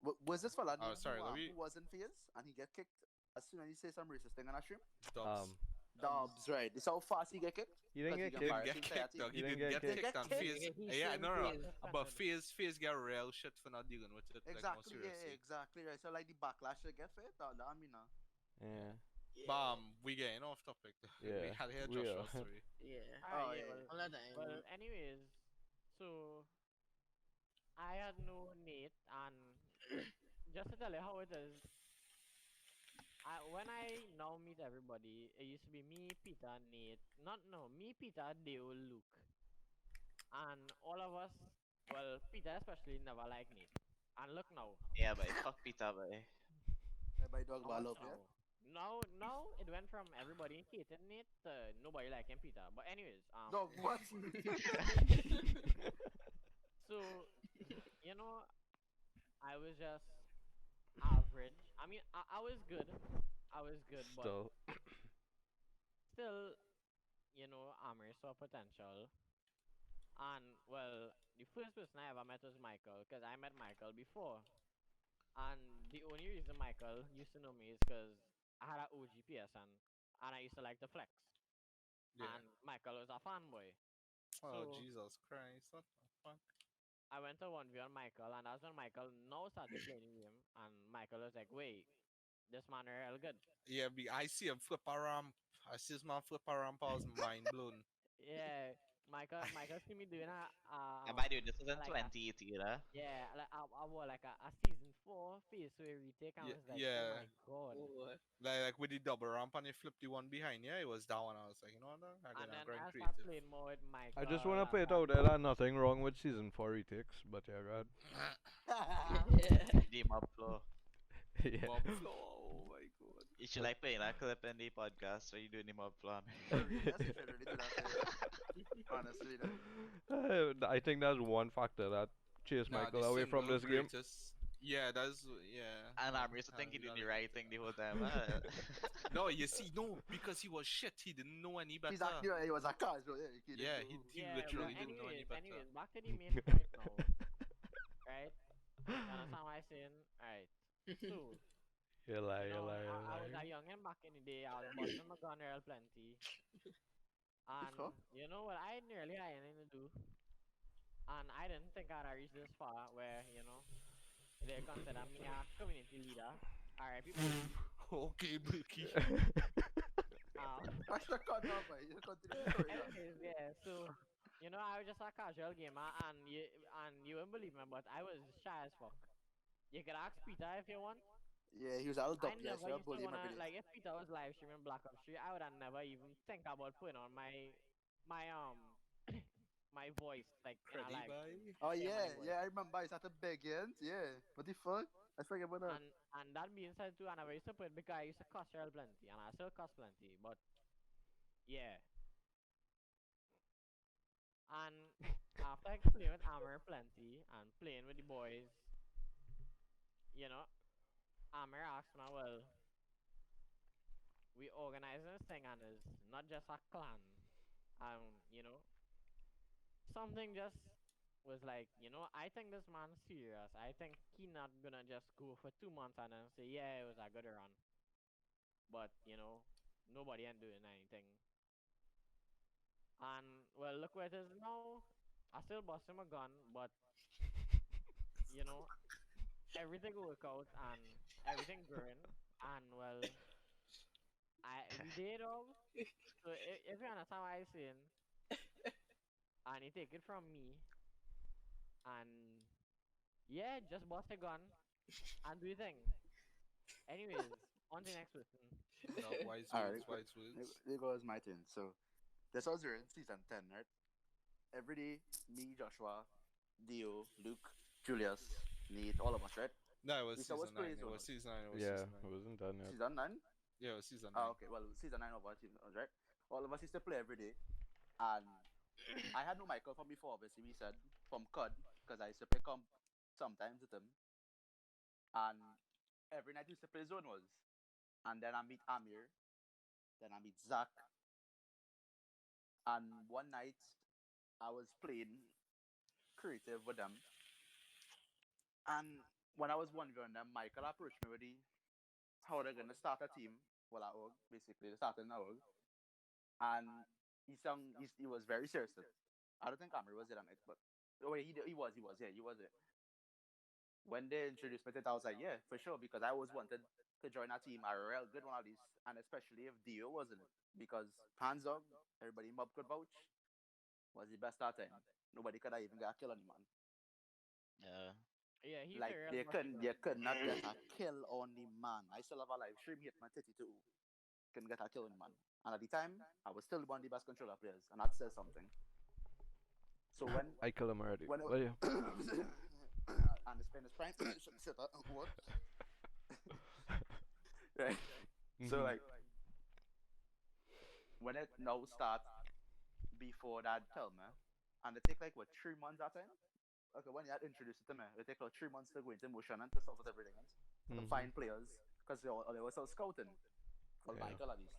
Yeah. Was this fella name Sorry, who Louis. wasn't fierce and he get kicked as soon as he say some racist thing on a stream? Dubs. Um, Dobbs, right? This how fast he get kicked he didn't because he get can He didn't kicked. embarrass get the entire kicked, team. dog. He He didn't didn't get get He didn't kicked. kicked, get and kicked. Fizz. He Yeah, shouldn't no, no, be no. But suspended. Fizz get real shit for not dealing with it like more Exactly, yeah, seriously. exactly right. So like the backlash they get for it, that I mean, Yeah. Yeah. But Yeah, we getting off topic. We Yeah. had here We are. Joshua's story. yeah. Alright, oh yeah, yeah, well, All the time. anyways, so I had no Nate, and just to tell you how it is, when I now meet everybody, it used to be me, Peter, Nate, not no, me, Peter, Dale, Luke, and all of us. Well, Peter especially never liked Nate, and look now, Yeah, but fuck Peter, but by dog now ball watch love, yeah. now. Now it went from everybody hating Nate to nobody liking Peter. But anyways, Dog, what? so I was just average. I mean, I was good. I was good, but Still. still, Amir saw potential. And well, the first person I ever met was Michael, because I met Michael before. And the only reason Michael used to know me is because I had an OG and I used to like to flex. Yeah. And Michael was a fanboy. Oh, So Jesus Christ. What the fuck? I went to 1v on Michael, and that's when Michael now started playing the game. And Michael was like, wait, this man real good. Yeah, I see him flip a ramp. I see this man flip a ramp. I was mind blown. Yeah, Michael see me doing and by the way, this is in like a 2018, huh? yeah, like I was like a season 4 face where retake, and I Yeah, was like, oh yeah. my god. Oh, Like with the double ramp and he flipped the one behind. Yeah, it was that one. I was like, you know what? I'm And gonna then grind I started creative. playing more with I just want Michael to and put it that. out there that nothing wrong with season 4 retakes, but yeah, God. yeah. The mob flow. Yeah. Mob flow. Oh my god. You should like playing that clip in the podcast where you doing the mob flow. Yes, you should really do that. Honestly, though. I think that's one factor that chased Nah, the Michael away from single this game. greatest. Yeah, that's yeah. And No, I'm used to think we you're doing gotta the get right to thing that. the whole time. Huh? No, you see, no, because he was shit. He didn't know any He's better. actually right. He was a casual. Yeah, he didn't Yeah, know. he Yeah, but literally didn't know any better. anyways, back to the main point now, right? You understand what I'm saying? Alright. So, You lie, you lie, I you was a lie. youngin back in the day. I was busting my gun real plenty. And Huh? you know what? I nearly had anything to do. And I didn't think I'd reach this far where, they consider me a community leader. R.I.P. Berkey. Okay, Berkey. That's the cut off, right? You continue the story, yeah. Anyways, yeah. So, I was just a casual gamer, and you won't believe me, but I was shy as fuck. You could ask Peter if you want. Yeah, he was a little I dumpy. I never used to used to bully him every wanna day. like if Peter was live streaming Black Ops 3, I would have never even think about putting on my my voice like in a Ready, live stream. bye. Oh Share my yeah, voice. yeah, I remember. He started begging. Yeah, what the fuck? I forget about that. And that being said too, and I used to put because I used to cuss real plenty, and I still cuss plenty, but yeah. And after playing with Amir plenty and playing with the boys, you know, Amir asked me, well, we organizing this thing and it's not just a clan. Something just was like, I think this man's serious. I think he not gonna just go for 2 months and then say, yeah, it was a good run. But, nobody ain't doing anything. And, well, look where it is now. I still bust him a gun, but, you know, everything work out and everything growing. And, well, we did all. So if you understand what I'm saying, and you take it from me, and yeah, just bust a gun and do your thing. Anyways, on to the next person. Dog, wise All words, right, wise words. there goes my turn. So this was during season 10, right? Every day, me, Joshua, Dio, Luke, Julius, Nate, all of us, right? No, it was We saw season what's 9. plays It on was us. season 9. It was Yeah, season 9. it wasn't done yet. Season 9? Yeah, it was season 9. Okay, well, season 9 of our team, right? All of us used to play every day. And I had no Michael from before, obviously, we said, from CUD, because I used to pick up sometimes with him. And every night we used to play Zone Wars. And then I meet Amir, then I meet Zach. And one night I was playing creative with them. And when I was wondering them, Michael approached me with how they're gonna start a team. Well, at org, basically, they started in org. And he was very serious. I don't think Amir was there that night, but oh, wait, he was, yeah, he was there. When they introduced me to it, I was like, yeah, for sure, because I always wanted to join a team, a real good one of these, and especially if Dio was in it, because hands up, everybody in MOB could vouch, was the best at time. Nobody could have even got a kill on him, man. Yeah. Yeah, he's Like a real bossy they gun. could not get a kill on the man. I still have a live stream hit my 32. Couldn't get a kill on the man. And at the time, I was still one of the best controller players, and that says something. So I kill him already. when it, Well, yeah. and in his prime, what? Right. So Mhm. like when it now starts before that tell me, and it take like what 3 months at time. Okay, when you had introduced it to me, it take like 3 months to go into motion and to sort out everything else, to Mhm. find players because they were still scouting. Well, Yeah. Michael at least.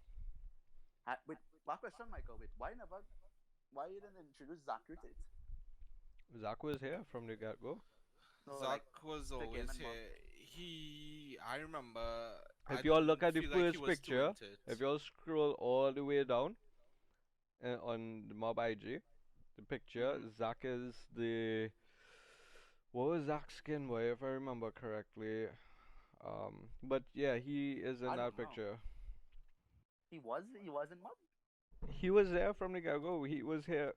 Wait, my question, Michael. Wait, why you didn't introduce Zachary to it? Zach was here from the get go. No, Zach like was the game always and mob. here. I remember. I If you all look didn't at the feel like he first was too picture, into it. if you all scroll all the way down on the mob IG, the picture, Mhm. Zach is the what was Zach's skin boy if I remember correctly. But yeah, he is in I that don't know. picture. He was in mob. He was there from the get go. He was here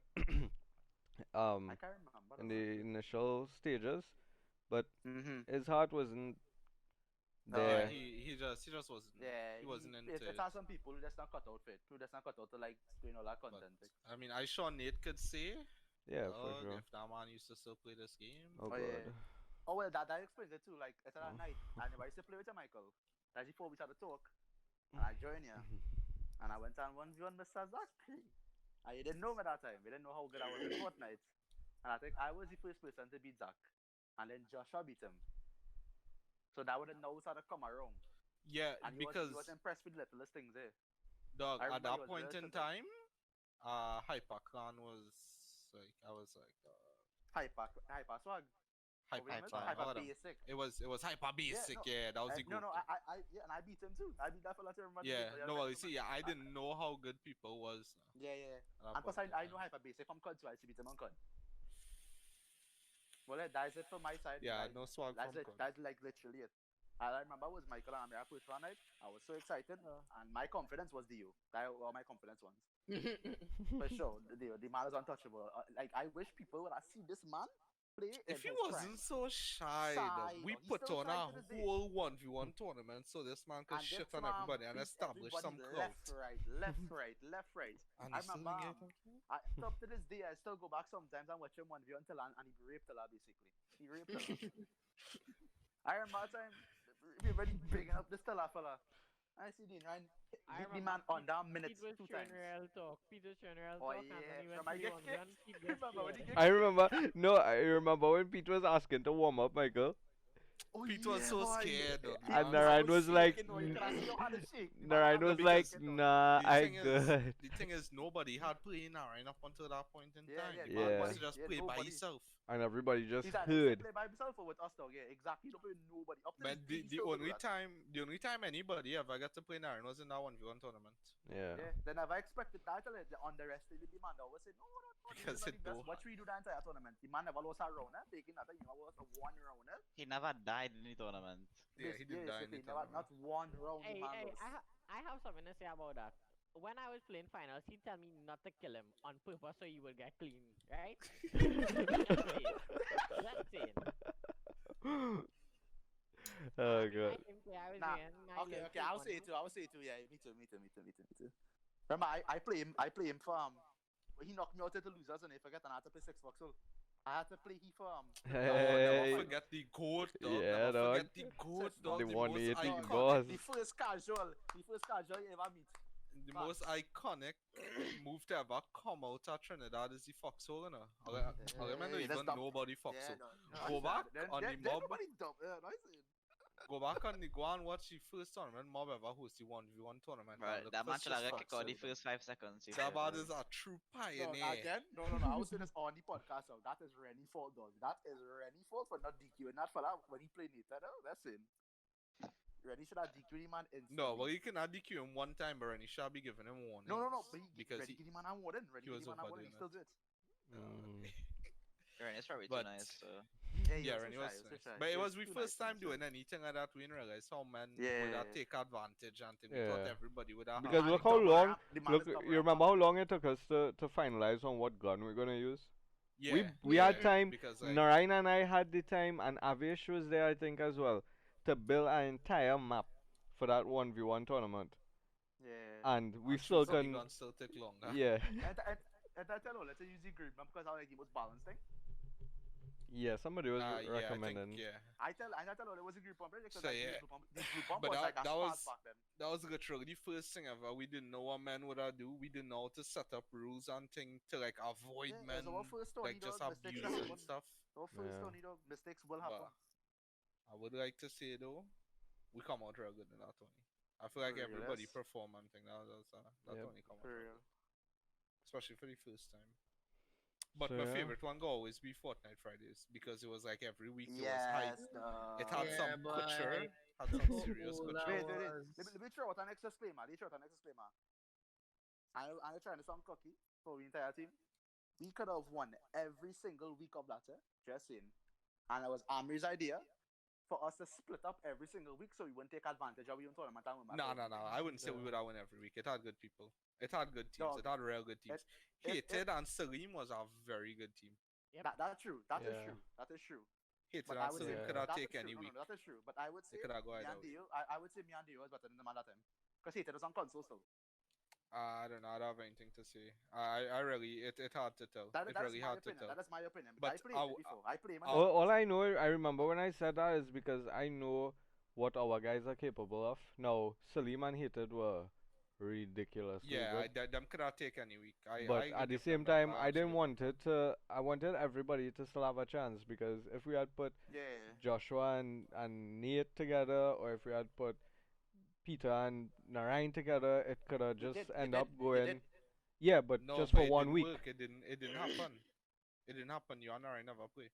I um can't remember in though, the actually. initial stages, but Mhm. his heart wasn't Yeah, there. he just wasn't Yeah, he wasn't into it it. has some people who just not cut out for it, who just not cut out to like doing all that But content. Like, I mean, I sure Nate could say, Yeah, for dog, sure. if that man used to still play this game. Oh oh yeah. god. Oh well, that explains it too. Like it's at Oh. night, and I used to play with you, Michael. That's before we started to talk, and I joined you, and I went on 1v1 Mr. Zachary. And you didn't know me that time. You didn't know how good I was in Fortnite. And I think I was the first person to beat Zach, and then Joshua beat him. So that would have now started to come around. Yeah, And he because was impressed with the littlest things there. dog, I at remember he that was point real in tripping. time, Hyperclan was like I was like Hyper swag. What was Hyper it? Hyper. Hyper all of them. basic. It was Hyper Yeah, Basic. no, Yeah, that was the no, goat. no. Yeah, and I beat him too. I beat that fella too. Remember the Yeah, game? no, well, you see, yeah, I I- didn't know how good people was Yeah, yeah. at that And plus, point in I know time. Hyper basic from COD, so I used to beat him on COD. Well, that's it for my side. Yeah, no swag from Kun. That's like literally it. All I remember was Michael and Amir put one night. I was so excited, and my confidence was Dio. That were my confidence ones. For sure, the man is untouchable. Like I wish people would have seen this man play in If he his wasn't prime. so shy, though, Shy, we he's put still on shy a to this day. whole 1v1 tournament so this man could And this shit on man everybody and beat establish everybody some clout. left, right, left, right, left, right. And I he's still remember, in it. up to this day, I still go back sometimes and watch him one view until and he raped her basically. He raped her. I remember that time, everybody bigging up this Tala fella. I see the Ryan I hit the remember man on down minutes Pete was 2 showing times. real talk. Pete was showing real Oh talk, and then yeah, he went from I to the get one kicked. and Pete just Remember when he scared. get I kicked? remember. No, I remember when Pete was asking to warm up, Michael, Oh Pete yeah, was so boy. scared, though. The and Man. Narayan was like, shaking, you can see your hand is shake. The man Narayan can't was do like, shaking, though. nah, The I thing is, good. the thing is, nobody had playing Narayan up until that point in Yeah, time. yeah, The man Yeah. was just yeah, play by nobody. himself. And everybody just He's heard. play by himself or with us though. Yeah, exactly. He don't play with nobody. Up to Man, this day, he still do that. the only time anybody ever got to play Narayan was in that 1v1 tournament. Yeah. Yeah, they never expected that. They underestimated the man. They always say, no, Because he's not it the best. don't Watch we do the entire tournament. The man never lost a round, eh? Taking that, you know, lost a one round, eh? He never died in the tournament. Yeah, he didn't die in the Basically, never, not tournament. one round the Hey, man hey, lost. I have something to say about that. When I was playing finals, he tell me not to kill him on purpose so he would get clean, right? Just saying. Just saying. Oh I god. think I was Nah, doing my okay, little okay, I'll say it too. Yeah, me too. Remember, I play him for he knocked me out at the losers and I forget and I had to play 6 bucks. So I had to play he for No, Hey. never forget the goat, dog. Yeah, never dog. forget the goat, Six dog. The The bucks. most 180 iconic, boss. the first casual you ever meet. the most iconic move to ever come out of Trinidad is the foxhole, you know. I remember Hey, that's even dumb. know about the Yeah, foxhole. no, Go back on the mob. Nobody dumb. Yeah, no, I see. Go back on the go and watch the first tournament mob ever host the 1v1 tournament. Right, and look that for man should have Sis got kicked out the Foxhole. first 5 seconds. That man is a true No, pioneer. again, no. I was saying this on the podcast. So that is Rennie fault, dog. That is Rennie fault for not DQing that fella when he played Nita. No, that's it. Rennie should have DQ'd him man instantly. No, well, you cannot DQ him one time, but he shall be giving him warning. No. But because Rennie give him man a warning. Rennie was give him man a warning. He overdoing still do it. Mm. Right, it's probably But- too nice. So Yeah, Rennie was nice. But it was the first time doing anything like that. We didn't realize how men would Yeah. take advantage and thing. We thought Yeah. everybody would have. Because Man, look he how double long. ramp. The man Look, is double you ramp, remember man. how long it took us to finalize on what gun we're gonna use? Yeah, We yeah, had time. because like, Narayan and I had the time, and Avish was there, I think, as well, to build an entire map for that 1v1 tournament. Yeah. And we I'm still sure some can. guns still take longer. Yeah. And I tell you, let's use the grid man because I like the most balanced thing. Yeah, somebody was Yeah, I think, recommending. yeah. I tell you, it was a group pump because So, like, yeah. the group pump But was like a that spark was- back then. That was a good show. The first thing ever, we didn't know what men would do. We didn't know how to set up rules and thing to like avoid Yeah, men so our first Tony like just dog, mistakes abuse will and happen. stuff. Our first Yeah. Tony dog, mistakes will happen. But I would like to say though, we come out real good in that Tony. I feel like For real, everybody yes. perform and thing. That Yep. Tony come out For real real. good. Especially for the first time. But So, my yeah. favorite one go always be Fortnite Fridays because it was like every week it was Yes, hype. It had Yeah, some boy. couture, had some serious Oh, that couture. Wait. was- Let me throw out an next disclaimer. I'm trying to sound cocky for the entire team. We could have won every single week of that, just saying. And it was Amir's idea for us to split up every single week so we wouldn't take advantage of your tournament. No. I wouldn't say we would have won every week. It had good people. It had good teams. Dog, It had real good teams. Hated and Salim was a very good team. That's true. That is Yeah. true. That is true. Hated But and I would Salim say- could have That is taken true. any No, week. that is true. But I would say They could have gone me either and way. Dio, I would say me and Dio was better than the man that time. Because Hated was on console still. I don't know. I don't have anything to say. I really, it hard to tell. That's It really my hard to opinion. tell. That is my opinion. But I played I it w- before. I played him. All I know, I remember when I said that is because I know what our guys are capable of. Now, Salim and Hated were ridiculously Yeah, good. them could have taken any week. But I at the give same them that, time, I didn't absolutely. want it to. I wanted everybody to still have a chance because if we had put Yeah. Joshua and Nate together, or if we had put Peter and Narayan together, it could have They just did, end they up did, they going. did. Yeah, but No, just but for it 1 didn't week. work. It didn't happen. It didn't happen. You and I never play.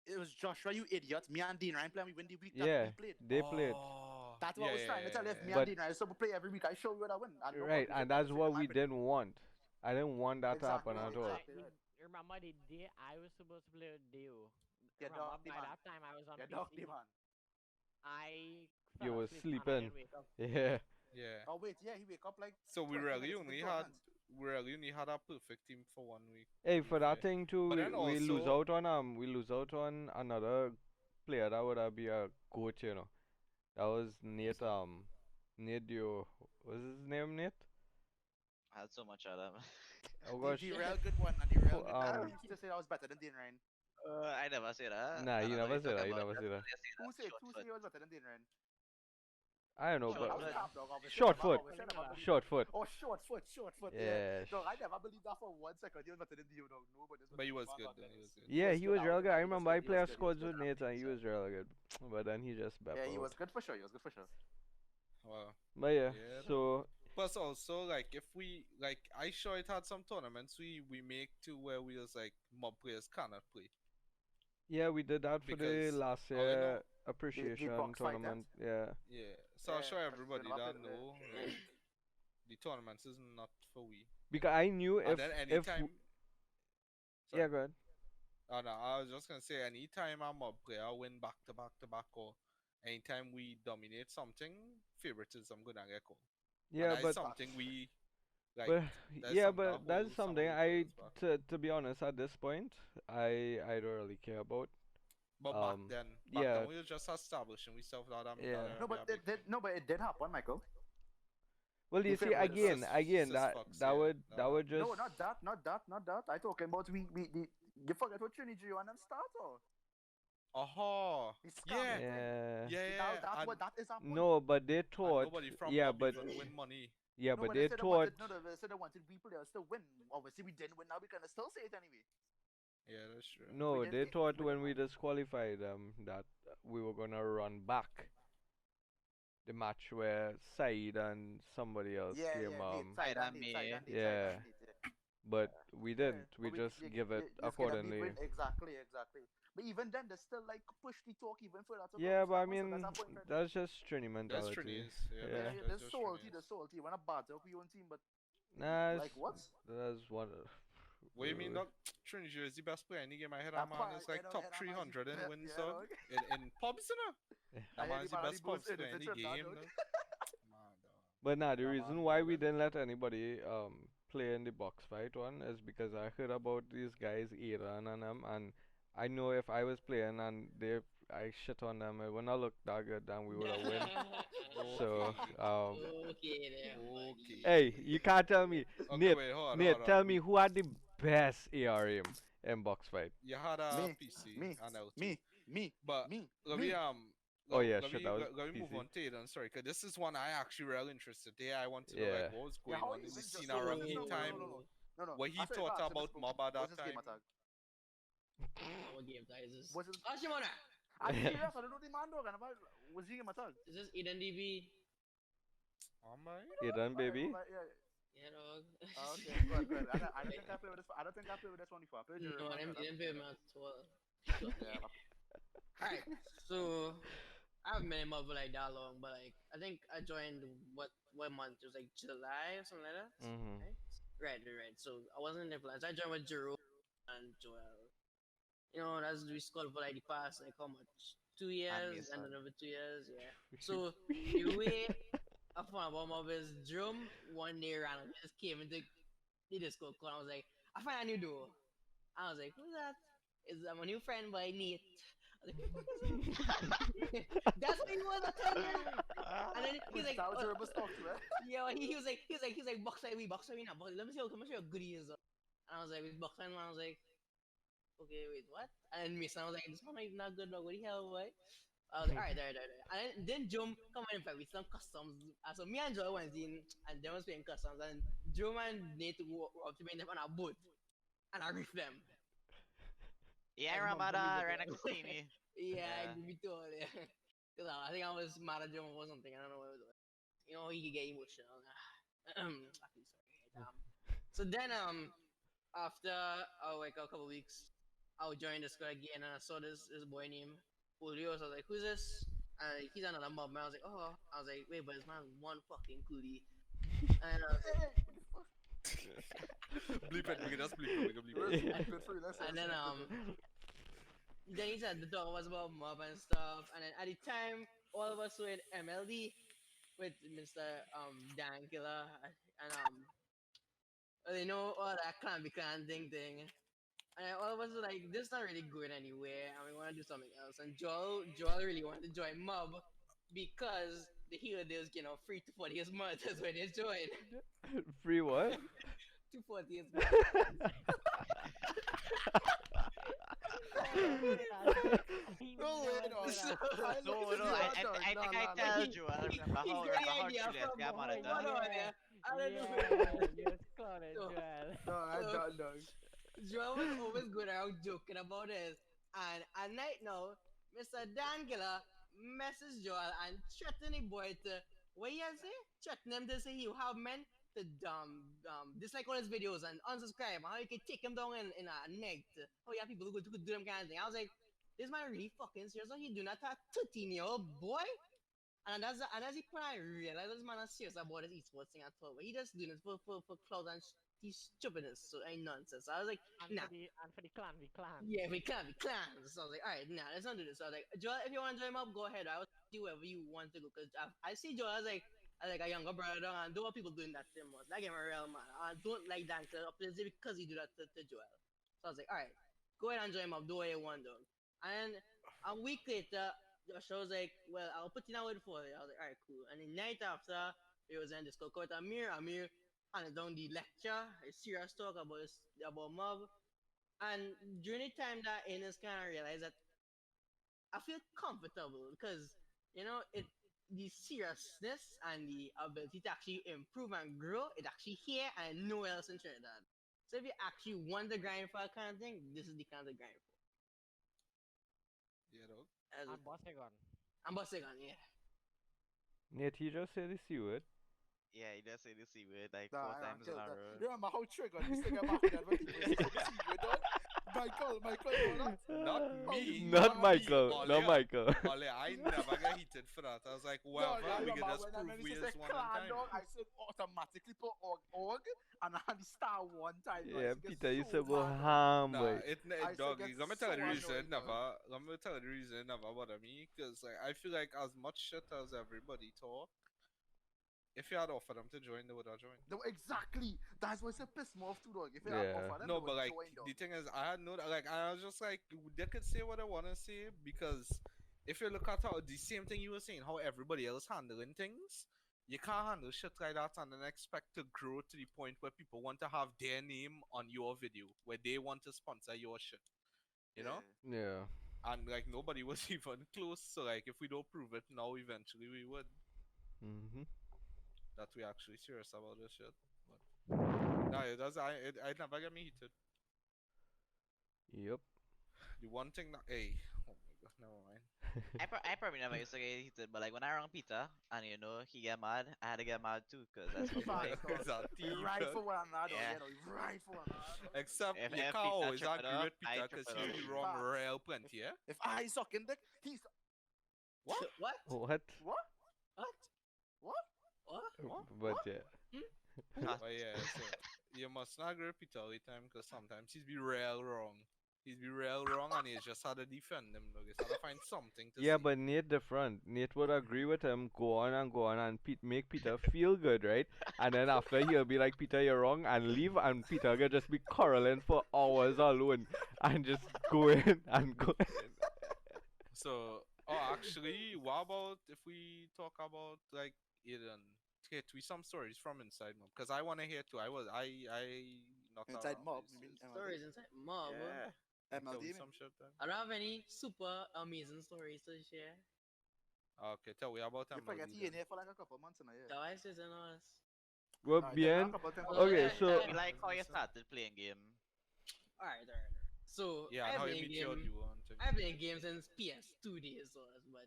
It was Joshua, you idiot. Me and Dean Ryan playing. We win the week that Yeah, we played. they played. Oh, That's what I was trying to tell you. If me But- and Dean Ryan so we play every week, I show you what I win. And no Right, one and plays that's it, what in my we opinion. didn't want. I didn't want that to happen Exactly, at all. exactly. Remember the day I was supposed to play with Dio. Yeah, remember dog the by man. that time I was on Yeah, dog PC. the man. I You fell was asleep and I sleeping. didn't wake up. Yeah. Yeah. Oh wait, yeah, he wake up like So 20 minutes into the tournament. we really only had a perfect team for 1 week. Hey, To be for that fair. thing too, But then we lose also, out on another player that would have be a goat, you know. That was Nate Nate Dio. Was his name Nate? I had so much of them. Oh The, gosh. the real good one, and the real Who, good one used to say I was better than Dean Ryan. I never say that. Nah, I he don't know never what you're said that. talking He about. never said that. They say Who that said short who foot. said he was better than Dean Ryan? I don't know, No, but that was Short cap, dog. Obviously, short I never, foot. obviously, I never believed Short that. foot. Oh, short foot. Yeah. Dog, I never believed that for 1 second. He was better than you, dog. No, but but he was good though. He was good. Yeah, he was good, real good. I he was remember I good, he was played good, he was squads good. with Nate and he was real good. But then he just Yeah, he baffled. was good for sure. He was good for sure. Wow. But yeah, Yeah. so Plus also like if we like I sure it had some tournaments we make to where we was like mob players cannot play. yeah, we did that for the Because last I know year The appreciation box fight, tournament. Yeah. yeah. So I'll Yeah, show but everybody you never that played know like the tournaments is not for we. Because I knew And if then if anytime yeah, sorry. go ahead. Oh no, I was just gonna say anytime a mob player win back to back to back or anytime we dominate something, favoritism gonna get called. And Yeah, that is but something we like but that's yeah, something that but that's holds some of something we I players back. to be honest at this point I don't really care about. But Um, back yeah, then we were just establishing we stuff that yeah. No, be but a big thing. it did happen, Michael. Well, The you see, favoritism. again, Sis that fucks, that yeah. would that would just No, not that. I talking about you forget what Trinity and them start or Oh, the yeah, scam thing. yeah. yeah, That's and, what that is our point. No, but they and thought nobody from yeah, mob but even win money. yeah, No, but but they they said they thought wanted they said they wanted we players to win. Obviously, we didn't win. Now we can still say it anyway. Yeah, that's true. no, didn't they say- thought when we disqualified them that we were gonna run back the match where Said and somebody else Yeah, came Nate, Aidan, Nate, me. yeah, but we Yeah, didn't. We but just give it just get a beat accordingly. with exactly. But even then, they still like push the talk even further. To Yeah, but I so that's mean our point, right? that's just Trini That's mentality. Trinities. Yeah, Yeah. Yeah, that's they're just salty. Trinities. They're salty. When a bad up your own team, but Nah, like what? that's one. What do you mean, Doc? Trinity is the best player in the game. I heard that man is like You know, top and that man's 300 in the- wins, yeah, dog. dog. In pubs, you know? That I hear man's the the man best only pubs boosts player in the innocent, game, dog. dog. Man, dog. But nah, the That reason man why we ballin'. didn't let anybody play in the box fight one is because I heard about these guys Aidan and them, and I know if I was playing and I shit on them, it would not look that good, then we would have win. So Okay, there, buddy. Okay. hey, you can't tell me, Okay, Nate. wait, hold on, Nate, hold on. tell me who had the best ARM in box fight? You had a Me, PC me, and L2. me, But me, let me. me Oh yeah, let shit, me that was let me move PC. on to Aidan. Sorry, because this is one I actually really interested. Yeah, I want to know Yeah. like what was Yeah, going how on you in the been just scene so around no, the no, time. no. What he I said, thought I said about this book. mob at that What's his game time. attack? What game that is this? What's his? Oh, Shimona! I'm serious. I don't know the man, dog. And about what's his game attack? Is this Aidan DB? Oh my. Aidan, baby. Yeah. Yeah, dog. Okay, good. I don't think I played with this. I don't think I played with this one before. I played with No, Jeremy. them pay me at all. Yeah. Alright, so I haven't been in Marvel like that long, but like I think I joined what month? It was like July or something like that. Mhm. Right. So I wasn't in the plans. I joined with Jerome and Joel. You know, that's we scored for like the past like how much? 2 years and Mason. another 2 years, yeah. So the way I found about Marvel is Jerome one day randomly just came into the Discord call. I was like, I find a new duo. I was like, who's that? It's my new friend by Nate. I was like, who the fuck is that? That's what he was at the time. And then he's like, That was oh, Jeremy talk to, eh? yeah, he was like, box fight, we now. But let me see how good he is. And I was like, with box fight, and I was like, okay, wait, what? And then Mason, I was like, this one is not good, dog. What the hell, boy? I was like, alright. And then Jum come in fight with some customs. So me and Joe went in, and they was playing customs, and Jum and Nate go up to me on a boat, and I riff them. Yeah, As Ramada, Mom right Bumble next to me. Yeah, Yeah. me too. Yeah. Cause I think I was mad at Jum or something. I don't know what it was. You know, he could get emotional. Actually, sorry. So then after like a couple weeks, I would join the squad again, and I saw this boy named Olio. So I was like, who's this? And he's another mob man. I was like, oh. I was like, wait, but this man's one fucking coolie. And I was like, Bleep it, we can just bleep it, we can bleep it. and then then he said the talk was about mob and stuff, and then at the time, all of us were in MLD with Mr. Dan Killer and you know all that clan be clan thing. And all of us were like, this not really going anywhere, and we want to do something else. And Joel really wanted to join mob because the hero deals, free to 40 his months when he joined. Free what? To 40 his months. No way, no. So- No, no, I think I tell you. I He remember he how got the how idea Julius from got mad at one that. on there. I don't know. You're clowning, So- Joel. No, I So- don't know. Joel was always good around joking about this. And at night now, Mr. Dangela messaged Joel and threatened the boy to, what you say? Threaten him to say he have men to dislike all his videos and unsubscribe. And how you can take him down in a night. How you have people who could do them kind of thing. I was like, this man really fucking serious. How he do not have 13-year-old boy? And as he probably realized this man is serious about his esports thing at all. But he just doing it for clout and he's stupidness. So ain't nonsense. So I was like, And nah. for the clan, we clan. Yeah, we can't be clans. So I was like, alright, nah, let's not do this. So I was like, Joel, if you want to join up, go ahead. I will do wherever you want to go. Because I see Joel as like a younger brother, and don't want people doing that to him. Like him a real man. I don't like that because he do that to Joel. So I was like, alright, go ahead and join him up, do what you want, dog. And a week later, Joshua was like, well, I'll put in a word for you. I was like, alright, cool. And the night after, it was in Discord with Amir handed down the lecture, a serious talk about mob. And during the time that Ines kind of realized that I feel comfortable because the seriousness and the ability to actually improve and grow, it actually here and nowhere else in Trinidad. So if you actually want to grind for a kind of thing, this is the kind of grind for. Yeah, dog. And Bossegon. I'm busting on, yeah. Nate, he just said the C word. Yeah, he does say the C word like Nah, 4 times in a row. Remember how triggered this thing about that when people say the C word, dog? Michael, you know that? Not me. Not me. Michael. Olio. Not Michael. Olio, I never got heated for that. I was like, well, No, I we can remember just when I prove we said is one clan, time. dog, I said automatically put org and I had the star one time. dog. Yeah, It gets Peter used so to go mad, dog. ham, Nah, boy. I dog. still get Let me tell you the so reason annoyed, dog. never. Let me tell you the reason never bother me. Cause like I feel like as much shit as everybody talk, if you had offered them to join, they would have joined. No, exactly. That's why I said piss me off too, dog. If you Yeah. had offered them, No, they but would like join, dog. the thing is, I had no like I was just like they could say what they want to say because if you look at how the same thing you were saying, how everybody else handling things, you can't handle shit like that and then expect to grow to the point where people want to have their name on your video, where they want to sponsor your shit, you know? Yeah. And like nobody was even close. So like if we don't prove it now, eventually we would. Mhm. That we actually serious about this shit. But no, it does. I never get me heated. Yep. The one thing that oh my god, never mind. I probably never used to get heated, but like when I rang Peter and he get mad, I had to get mad too, cause that's my boy. Facts, dog. It's a We team, ride dog. for one another, Yeah. you know, we ride for one another. Except If you Peter can't always trip it agree up, with I Peter trip because it he'll up. be wrong Facts. real plenty, yeah? If I sucking dick, he's What? What? What? what? What? What? What? But What? yeah. But yeah, so you must not agree with Peter all the time because sometimes he's be real wrong. He's be real wrong and he's just had to defend him, dog. He's had to find something to Yeah, say. but Nate different. Nate would agree with him, go on and make Peter feel good, right? And then after he'll be like, Peter, you're wrong, and leave, and Peter will just be quarreling for hours alone, and just go in and go in. So, actually, what about if we talk about like Aidan? Okay, tweet some stories from inside mob because I want to hear too. I not Inside around mob, this, you mean so- MLD? Stories inside mob. Yeah. MLD, Tell me man. some shit then. I don't have any super amazing stories to share. Okay, tell me about You forget MLD he in then. here for like a couple months in a year. So I says and us. Well, Alright, bien. tell me a couple things about Okay, that. so We like how you started playing game. Alright. So Yeah, and I've how you been meet in your game. duo and things. I've been in game since PS2 days, so but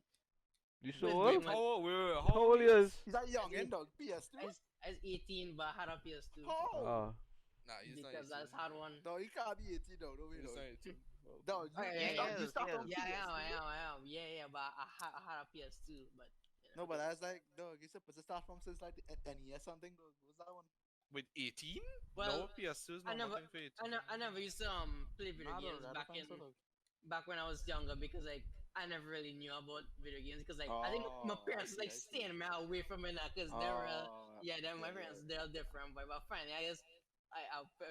you Wait, so wait, old? How old? Wait, How old is? He's a young As dog. PS2. as 18, but I had a PS2 Oh. Nah, he's not because I 18. just had one. No, he can't be 18 though. No way, He's dog. not 18. Well, Dog, Oh, yeah, you start on Yeah, I PS2. am. Yeah, but I had a PS2, but No, but that's like, dog, you're supposed to start from since like the NES something, dog. What's that one? with 18? Well, no, PS2 is I not never- nothing for 18. I never used to play video Nah, dog, games I back don't in think so, dog. back when I was younger because like I never really knew about video games because like I think my Oh, I parents see, like I see. staying me away from it now because they're Oh, yeah, they're yeah, my yeah. parents, they're different, but finally I guess I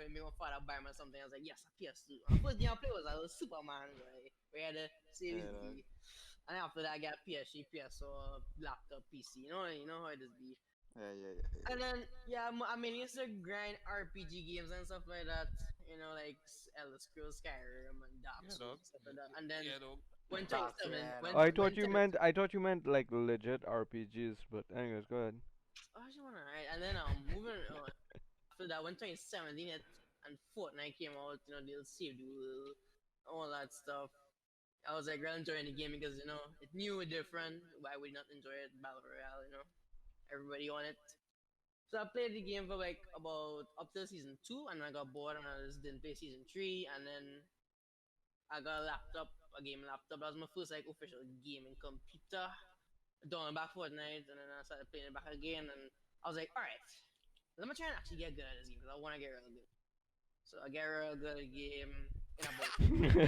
made my father buy me something. I was like, yes, a PS2. And the first game I played was a little Superman, right? We had a Series Yeah, B, and after that I got PS3, PS4, laptop, PC. You know how it is be. yeah, yeah, yeah, yeah. And then yeah, I mean, used to grind RPG games and stuff like that. You know, like Elder Scrolls, Skyrim, and Dark Yeah, Souls dog. and stuff like that. And then Yeah, dog. when Dark, 27, yeah, when I man. thought when you 10, meant like legit RPGs, but anyways, go ahead. oh, you wanna right? And then moving on after that, when 2017 and Fortnite came out, you know, they'll save the world, all that stuff. I was like really enjoying the game because you know it's new and different. Why would you not enjoy it? Battle Royale, you know, everybody on it. So I played the game for like about up to season 2, and I got bored and I just didn't play season 3, and then I got a laptop, a game laptop. That was my first like official gaming computer. Down back Fortnite, and then I started playing it back again, and I was like, all right, let me try and actually get good at this game because I want to get real good. So I get real good at the game in about 2 weeks.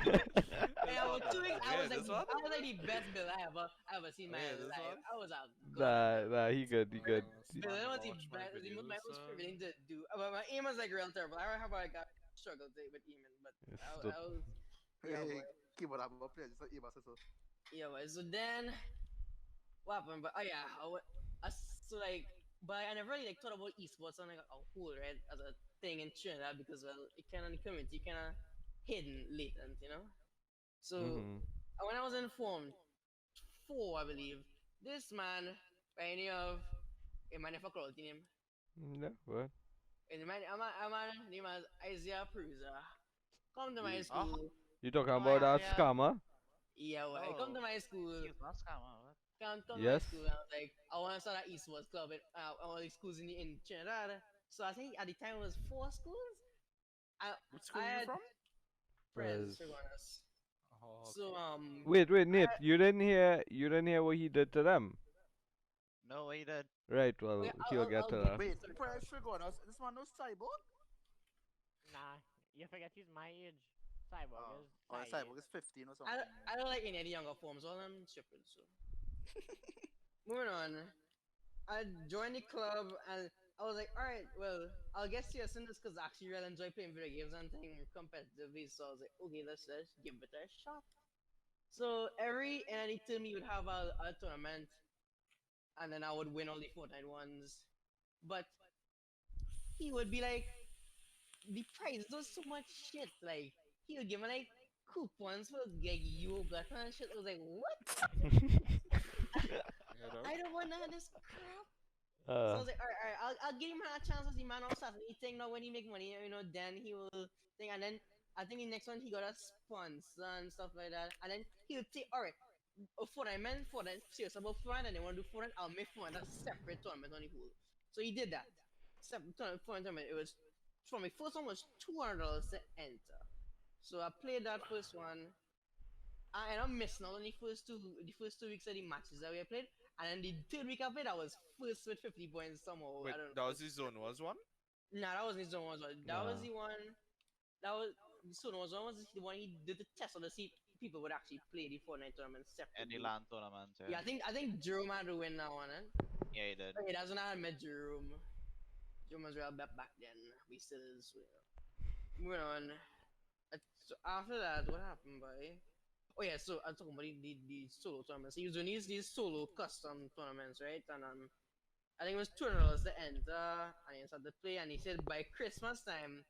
In This one, about 2 weeks, I okay, was like this one. I was like the best build I ever seen in my Okay, this life. one. I was a god at Nah, building. nah, he good, he good. Building Span was the watch my best, my videos. most favorite thing to do. But my aim was like real terrible. I remember like I struggled with aiming, but Yes, I was yeah Hey, boy, keyboard have a player, just like Eva says so. yeah boy. So then what happened? But oh yeah, so like, but I never really like thought about esports on like a whole right as a thing in Trinidad because well, it kind of the community kind of hidden, latent, you know. So Mhm. when I was informed, four I believe, this man by any of a man if I call it name, Yeah, what? a man a man named as Isaiah Prusa, come to my Yeah. Oh, school. You talking no about that idea. scammer? Yeah, well, come No, to my school. he's not scammer. What? Come to my Yes. school. And I was like, I want to start an esports club at all the schools in Trinidad. So I think at the time it was four schools. I What school I are you had from? friends Was to be honest. Oh, So okay. wait, Nate, you didn't hear what he did to them? No way, he did. Right, okay, well, he'll get I'll to get that. to the Wait, story Press first. Trigonos, this man no cyborg? Nah, you forget he's my age. Cyborg Oh, is oh, the side. cyborg is 15 or I something. I don't like any of the younger forms. All I'm stupid. So moving on. I joined the club and I was like, all right, well, I'll get serious in this because I actually really enjoy playing video games and thing competitively. So I was like, okay, let's give it a shot. So every NNE team we would have a tournament, and then I would win all the Fortnite ones. But he would be like, the prize was so much shit. Like he would give me like coupons for like Euro Black and shit. I was like, what? Yeah, dog. I don't want none of this crap. So I uh, was like, all right, I'll give him a chance as the man on Saturday thing. Now when he make money, you know, then he will think. And then I think the next one he got a sponsor and stuff like that. And then he'll take, all right, for I meant for that serious about fun and they want to do fun, I'll make fun a separate tournament on the whole. So he did that. Separate tournament. It was for me. First one was $200 to enter. So I played that first one. And I'm missing out on the first 2 weeks of the matches that we played. And then the third week I played, I was first with 50 points somehow. Wait, I don't that know. was the zone was one? Nah, that wasn't his own one. That was nah. the one. That was so no, was the one he did the test on to see if people would actually play the Fortnite tournament Any separately. land tournament, Yeah, yeah. I think Jerome had to win that one. Eh? Yeah, he did. Okay, that's when I had met Jerome. Jerome was real back then. We still is. Moving on. So after that, what happened, boy? Oh yeah, so I'm talking about the solo tournaments. He was doing these solo custom tournaments, right? And I think it was $200 to enter, and he started to play. And he said by Christmas time,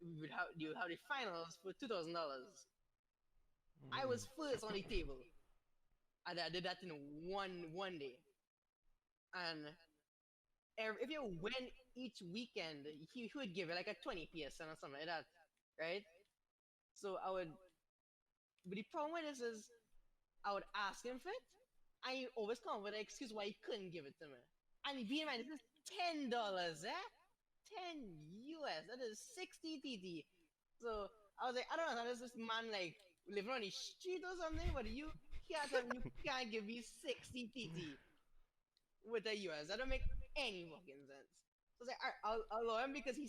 you would have the finals for $2,000. I was first on the table, and I did that in one day. And if you win each weekend, he would give you like a 20 PSN or something like that, right? So I would, but the problem with this is I would ask him for it, and he always come with an excuse why he couldn't give it to me. And bear in mind, this is $10, eh? 10 US. That is 60 TT. So I was like, I don't know, this man like living on the street or something, but you can't give me 60 TT with a US. That don't make any fucking sense. So I was like, alright, I'll allow him because he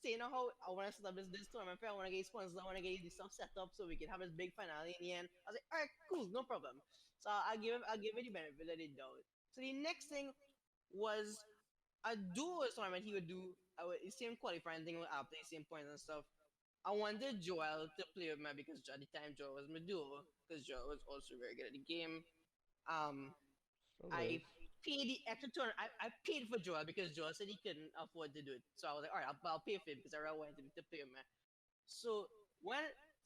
saying how I want to set up this tournament, I want to get sponsors, I want to get this stuff set up so we can have this big finale in the end. I was like, all right, cool, no problem. So I give it the benefit of the doubt. So the next thing was a duo tournament he would do. The same qualifying thing after the same points and stuff. I wanted Joel to play with me because at the time Joel was my duo because Joel was also very good at the game. Um, Still I is. paid the extra turn. I paid for Joel because Joel said he couldn't afford to do it. So I was like, all right, I'll pay for it because I really wanted to play with me. So when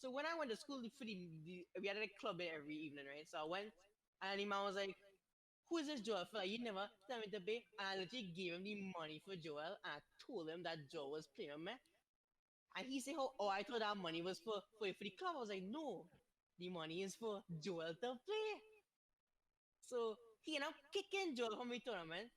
when I went to school for we had a club every evening, right? So I went and the man was like, who is this Joel fella? You never tell me to pay. And I literally gave him the money for Joel and I told him that Joel was playing with me. And he said, oh, I thought that money was for the club. I was like, no, the money is for Joel to play. So he ended up kicking Joel from the tournament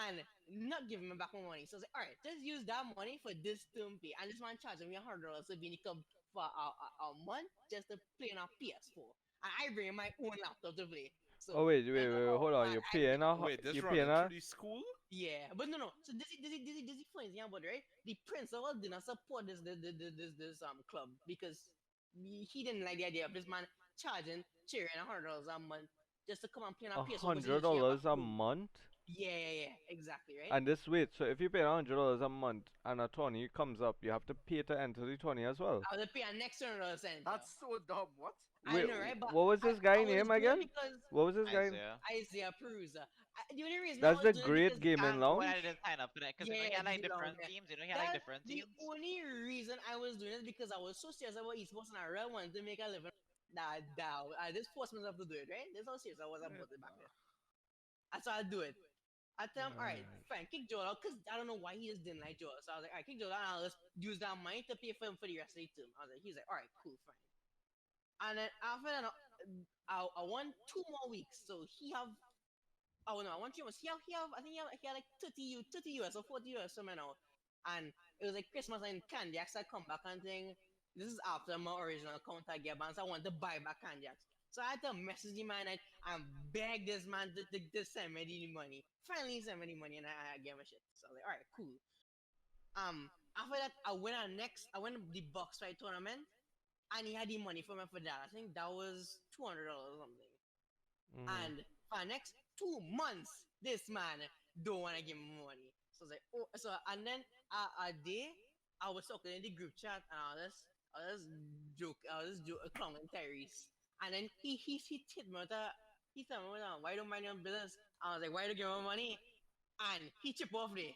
and not giving me back my money. So I was like, all right, just use that money for this term pay. And this man charging me $100 to be in the club for a month just to play on a PS4. And I bring my own laptop to play. So Oh wait, I wait, know wait, how hold on. bad You're I bring paying a, my own. Wait, this you paying running a. through the school? Yeah, but no. So this is funny thing about it, right? The principal did not support this club because he didn't like the idea of this man charging cheering $100 a month just to come and play on a a PS4 because he hundred literally have a dollars a home. month. Yeah, exactly, right? And this wait, so if you pay $100 a month and a tourney comes up, you have to pay to enter the tourney as well. I would pay an extra $100 center. That's so dumb. What? I Wait, know, right? But what was this guy I was name doing it again? because What was this guy? Isaiah. Isaiah Perusa. The only reason I That's was the doing it Great because Gaming When I Lounge. didn't sign up for that, because he yeah, had like the long different man. teams, he had like That different the teams. only reason I was doing it because I was so serious about esports and I really wanted to make a living. That I just forced myself to do it, right? That's how serious I was about it back then. And so I do it. I tell him, all right, Right. fine, kick Joel out, because I don't know why he just didn't like Joel. So I was like, all right, kick Joel out, and I'll just use that money to pay for him for the rest of the term. He's like, all right, cool, fine. And then after that, I won 2 more weeks. So he have, oh no, I won 3 months. I think he had like 30 US or 40 US somewhere now. And it was like Christmas and Candiacs had come back and thing. This is after my original account I get banned, so I wanted to buy back Candiacs. So I had to message the man and beg this man to send me the money. Finally, he sent me the money and I gave him a shit. So I was like, all right, cool. After that, I went the box fight tournament and he had the money for me for that. I think that was $200 or something. Mhm. And for the next 2 months, this man don't want to give me money. So I was like, oh, so and then a day I was talking in the group chat and I was clowning Tyrese. And then he hit me with a, he told me, why don't mind your business? I was like, why do you give me money? And he chip off there.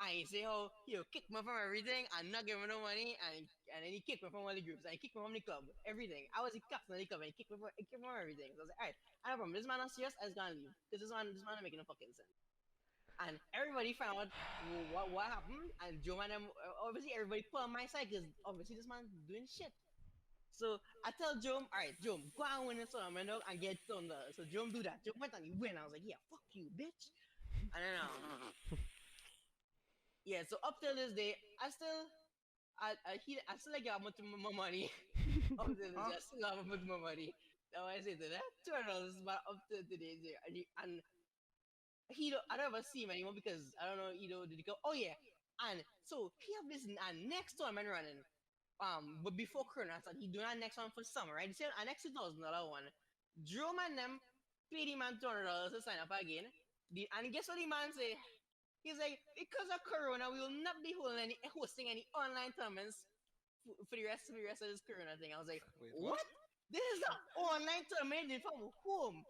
And he say how he'll kick me from everything and not give me no money and then he kicked me from all the groups and he kicked me from the club, everything. I was the captain of the club and he kicked me from everything. So I was like, alright, I have a problem. This man is serious, I just gonna leave. Because this man is making no fucking sense. And everybody found out what happened and Joe and them, obviously everybody put on my side because obviously this man doing shit. So I tell Joe, alright, Joe, go and win this tournament and get thunder. So Joe do that. Joe went and he win. I was like, yeah, fuck you, bitch. And then yeah, so up till this day, I still like how much more money. Up till this day, I still have much more money. Now I say to that, $200 but up to today, and I don't ever see him anymore because I don't know, did he go? Oh yeah, and so he have this next tournament running. But before Corona, so he doing that next one for summer, right? The same, next $2,000 one. Jerome and them paid the man $200 to sign up again. And guess what the man say? He's like, because of Corona, we will not be hosting any online tournaments for the rest of this Corona thing. I was like, Wait, what? what? This is an online tournament from home.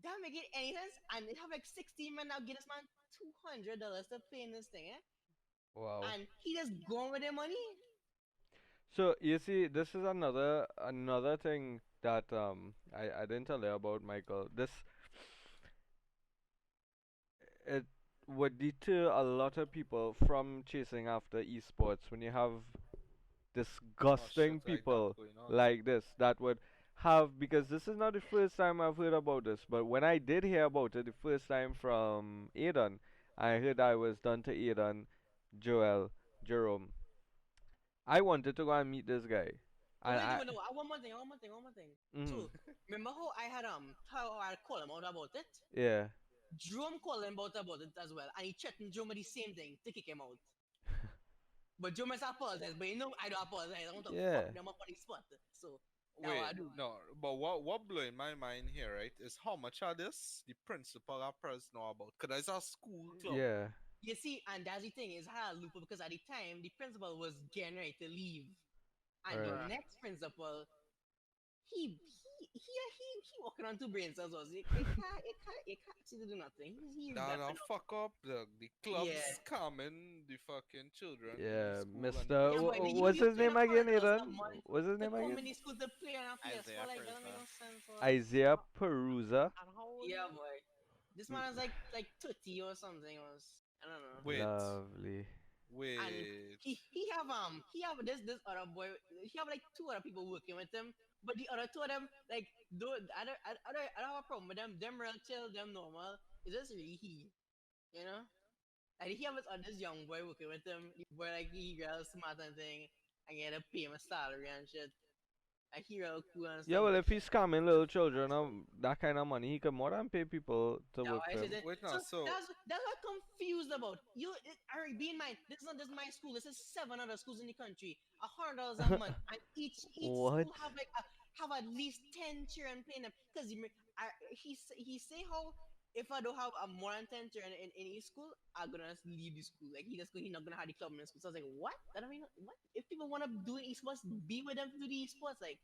That make it any sense? And they have like 16 men now. Get this man $200 to play in this thing, eh? Wow. And he just gone with their money. So you see, this is another thing that I didn't tell you about, Michael. This it would deter a lot of people from chasing after esports when you have Oh shit, disgusting like that people going on. like this that would have, because this is not the first time I've heard about this, but when I did hear about it the first time from Aidan, I heard I was done to Aidan, Joel, Jerome. I wanted to go and meet this guy. Oh And wait, wait, no, one more thing. mm, So remember how I had how I called him out about it? yeah. Jerome called him about it as well, and he threatened Jerome with the same thing to kick him out. But Joe must apologize. But you know, I don't apologize. I want to Yeah. fuck them up on the spot. So that's what Wait, I do. no, but what blowing my mind here, right, is how much of this the principal or parents know about. Cause it's a school club. Yeah. You see, and that's the thing is had a loophole because at the time the principal was getting ready to leave, and the Right. Bruh. next principal he walking on two brain cells. Was it can't actually do nothing. He's That'll dapping up. fuck up the clubs Yeah, scamming the fucking children in the Yeah, school and the Mr. yeah, but principal you What's you his paying name a again, $400 a Aidan? month What's his to name come again? in the school to play on a PS4. Isaiah Like that don't make Perusa. no sense. Isaiah Perusa. And how old is Yeah, he? boy. This L- man is like 30 or something. Or I don't know. Wait, Lovely. And wait. he have this other boy. He have like two other people working with him, but the other two of them like I don't have a problem with them. Them real chill, them normal. It's just really you know. And he have this young boy working with him. The boy like he real smart and thing, and he had to pay him a salary and shit. Like he real cool and Yeah, stuff. well, But if he's scamming little children of that kind of money, he could more than pay people to yeah, work I for said him. that. Wait So now, so that's what I'm confused about. Harry, be in mind, this is not just my school. This is seven other schools in the country. $100 a month, and each What? school have at least 10 children playing them. Because he say how if I don't have more than 10 children in each school, I'm gonna leave the school. Like he not gonna have the club in the school. So I was like, what? That don't mean what? If people wanna do esports, be with them to do the esports. Like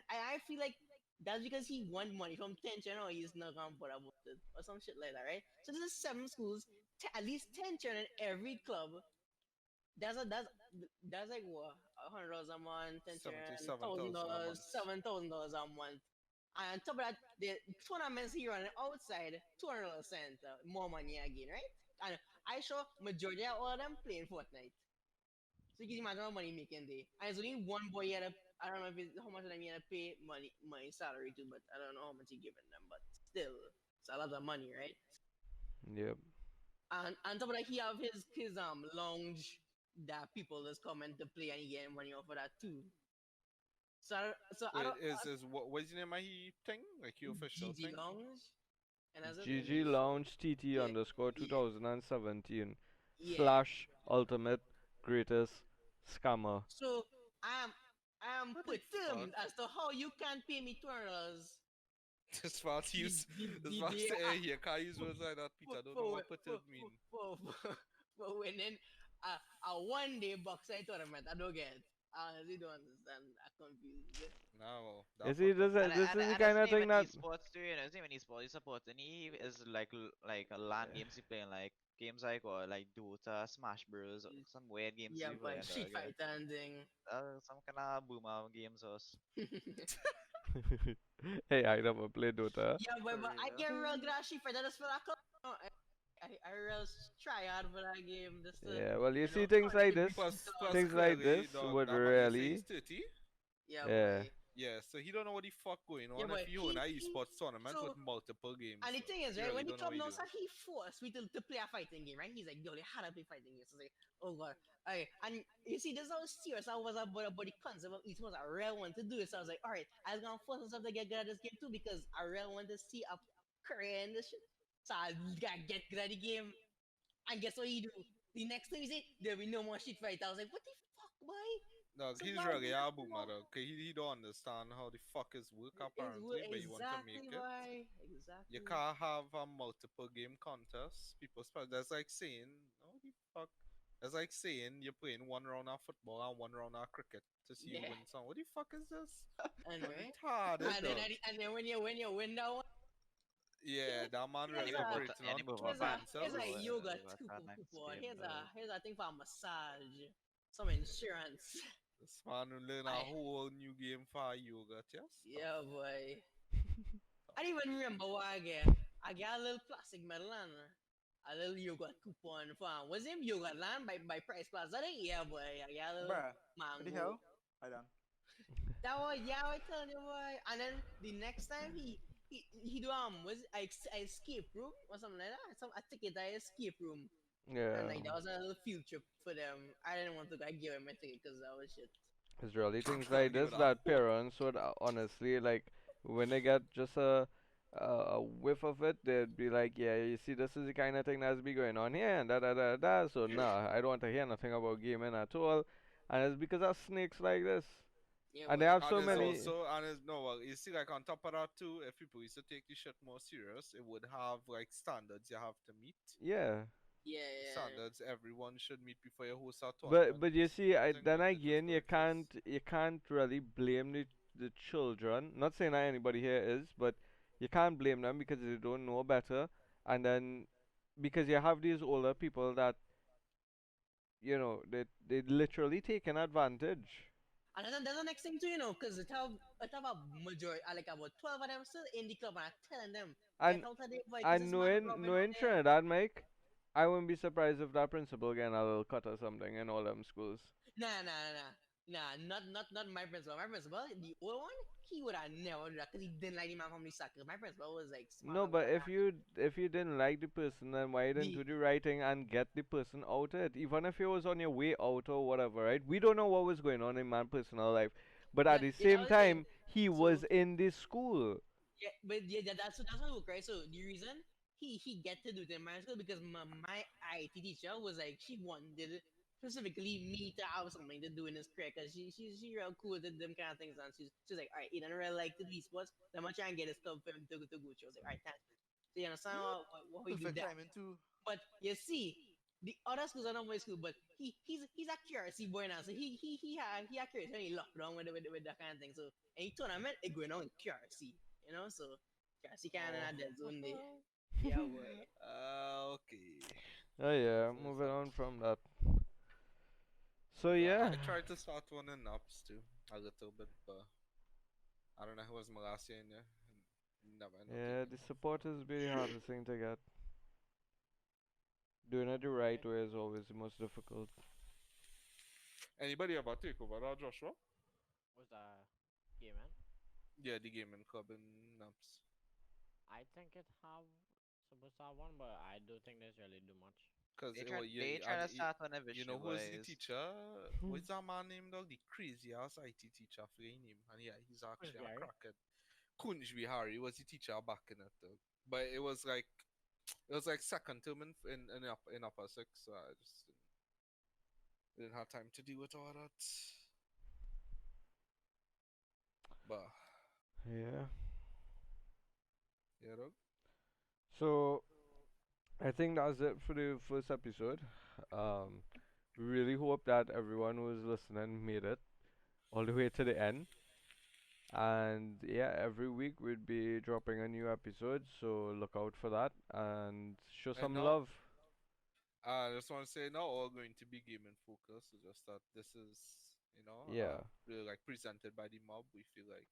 I feel like that's because he want money from 10 channel. He's not gonna bother about it or some shit like that, right? So there's seven schools, at least 10 channel in every club. That's like what $100 a month, 10 channel, $77,000 thousand a dollars, month. $7,000 a month. And on top of that, the tournaments he running outside, $200 more money again, right? And I saw majority of all of them playing Fortnite. So you can imagine how money making day. And it's only one boy he had to, I don't know if it's, how much of them he had to pay money salary to, but I don't know how much he giving them, but still, it's a lot of money, right? Yep. And on top of that, he have his lounge that people just come in to play and he get money off of that too. So I Wait, don't is what's the name of he thing? Like your official GG thing? lounge, and that's it. GG Lounge TT Yeah, underscore yeah, 2017 yeah. slash ultimate greatest scammer. So I am What the fuck? perturbed as to how you can pay me $200. This fast The use the this the, fast the say here can use words like that, for Peter. I don't know for what perturbed mean. for winning a 1 day boxing tournament. I don't get it. I honestly don't understand. I'm confused. No, You that see, fuck up. this is the And kind it's of not thing even that. esports too, you know, it's not even esports. He's supporting. He is like like a LAN games he playing, like games like or like Dota, Smash Bros, some weird games Yeah, he but playing. Street Dog, Fighter and thing. some kind of boomer games or. Hey, I never played Dota. Yeah, For but I real. get real good at Street Fighter just for that. I real try hard for that game just to Yeah, well, you see turn things it like into this, $50. Plus things like this clearly dog would that man you say really, he's 30. Yeah, yeah. boy. Yeah, so he don't know what the fuck going Yeah, on if but you in a esports tournament with so multiple games. and the So thing is, he right, really when the don't know club what he knows doing. that he forced me to play a fighting game, right? He's like, yo, they had to play fighting games. So I was like, oh god. Alright, and you see, this is how serious I was about the concept of esports. I really want to do it. So I was like, alright, I was gonna force myself to get good at this game too because I really want to see a career in this shit. So I gotta get good at the game. And guess what he do? The next thing he say, there'll be no more shit fight. I was like, what the fuck, boy? Dog, So he's why really did a I boomer dog. 'Cause he don't understand how the fuck is work It's apparently, but you want to exactly make it. why. You Exactly. can't have a multiple game contest. That's like saying, oh the fuck. That's like saying you're playing one round of football and one round of cricket to see who Yeah. wins some. What the fuck is this? Man, Anyway. retarded dog. And then when you win that one, Yeah, that man here's really a operating on Any move two up here's back. a brain here's cells. a yoga What's that next coupon. game, Here's a thing for a massage, some insurance. This man will learn a I whole new game for yoga. Just stop. yeah boy. I don't even remember what I get. I got a little plastic medal and a little yogurt coupon for was him yogurt land by Price Plaza. Yeah boy. I got a little Bruh, what the mango. hell? I done. That was yeah, I tell you boy. And then the next time he do was I escape room or something like that. A ticket I escape room. And Yeah. like that was a little field trip for them. I didn't want to go give him my ticket because that was shit. It's really things Gotta like give this it a that hope. parents would honestly like when they get just a whiff of it, they'd be like, yeah, you see, this is the kind of thing that's be going on here, and da da da da. So nah, I don't want to hear nothing about gaming at all. And it's because of snakes like this. Yeah, And boy. they have And so it's many. also, and it's no, well, you see, like on top of that too, if people used to take this shit more serious, it would have like standards you have to meet. Yeah. Yeah, yeah. Standards everyone should meet before you host a tournament. But you see, I think then like it just again, go like this. you can't really blame the children. Not saying that anybody here is, but you can't blame them because they don't know better. And then because you have these older people that they literally taken advantage. And that's the next thing too, because it have a majority, like about 12 of them still in the club, and I'm telling them, get And out of there, boy, because and it's mad robbing out knowing there. Trinidad, Mike, I wouldn't be surprised if that principal getting a little cut or something in all them schools. Nah, nah, nah, nah. Nah, not my principal. My principal, the old one, he would have never do that because he didn't like the man from the soccer. My principal was like smart No, about but that. if you didn't like the person, then why didn't The do the right thing and get the person out it? Even if you was on your way out or whatever, right? We don't know what was going on in my personal life, but at yeah, the yeah, I same was saying. time, he was So in this school. yeah, but yeah, that's what look right. So the reason he get to do it in my school because my IT teacher was like she wanted specifically me to have something to do in this career because she real cool with them kind of things and she's like, all right, Aidan really like to do sports. Let me try and get this stuff for him to go. She was like, all right, thanks. So you understand what we do Perfect that. timing too. But you see, the other schools are not my school, but he's a curiosity boy now. So he had curiosity when he locked down with that kind of thing. So any tournament it going on with curiosity, so curiosity kind of Oh. not that zone there. Yeah, boy. Okay. Oh yeah, So is moving it? on from that. So But yeah, I tried to start one in Naps too, a little bit, but I don't know who was my last year in there. Never end up yeah, taking the off. support is the hardest thing to get. Doing it the right way is always the most difficult. Anybody ever take over that, Joshua? Was that game, man? Yeah, the gaming club in Naps. I think it have supposed to have one, but I don't think there's really do much. Cause They it try was they yeah, try and to start on a you know Vishu who is the boys. teacher? What's that man named? Dog? The crazy ass IT teacher for name, and yeah, he's Who's actually a Gary? crackhead. Couldn't be Harry. Was the teacher back in it though? But it was like second term in upper six, so I just didn't have time to deal with all that. But Yeah. yeah, dog. So I think that's it for the first episode. Um, really hope that everyone who's listening made it all the way to the end. And yeah, every week we'd be dropping a new episode, so look out for that and show And some now love. I just want to say now all going to be gaming focus. It's just that this is Yeah. really like presented by the mob. We feel like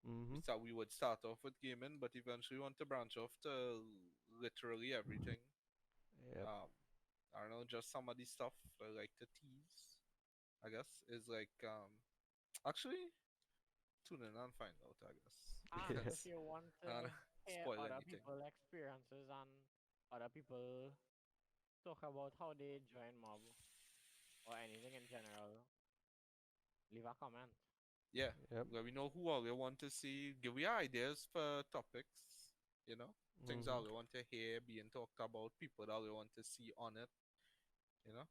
Mhm. we would start off with gaming, but eventually want to branch off to literally everything. Yep. Um, I don't know, just some of the stuff I like to tease. I guess is like actually tune in and find out. I guess And Yeah. if you want I don't to hear spoil other anything. people's experiences and other people talk about how they join mob or anything in general, leave a comment. Yeah, Yep. well, we know who all we want to see. Give we ideas for topics. Things that Mhm. we want to hear being talked about. People that we want to see on it. You know.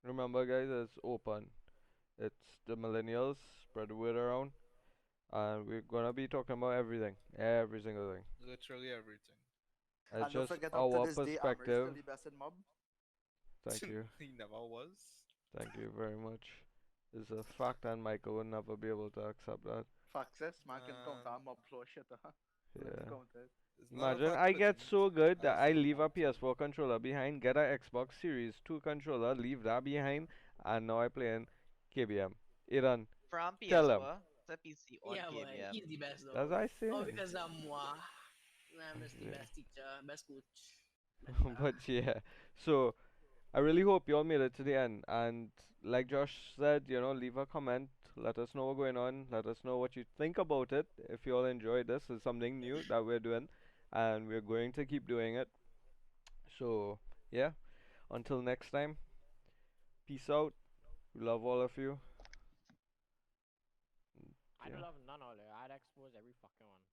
Remember, guys, it's open. It's the millennials. Spread the word around, and we're gonna be talking about everything, every single thing. Literally everything. It's And don't just forget, up to our this day, Amir is still perspective. the best in mob. Thank you. He never was. Thank you very much. It's a fact, and Michael will never be able to accept that. Success, man can count Man, on mob floor shit, huh? Plenty Yeah. counted. it's not Imagine about I get putting. so good I that just I don't leave a want to. PS4 controller behind, get a Xbox Series 2 controller, leave that behind, and now I play in KBM. Iran, From tell them. PS4 to PC on Yeah, boy. KBM. He's the best That's though. what I Oh, saying. because moi, I'm just the Yeah. best teacher, best coach, best brother. But yeah, so I really hope you all made it to the end. And like Josh said, leave a comment. Let us know what's going on. Let us know what you think about it. If you all enjoyed this, it's something new that we're doing, and we're going to keep doing it. So yeah, until next time, peace out. We love all of you. I Yeah. don't love none of it. I'd expose every fucking one.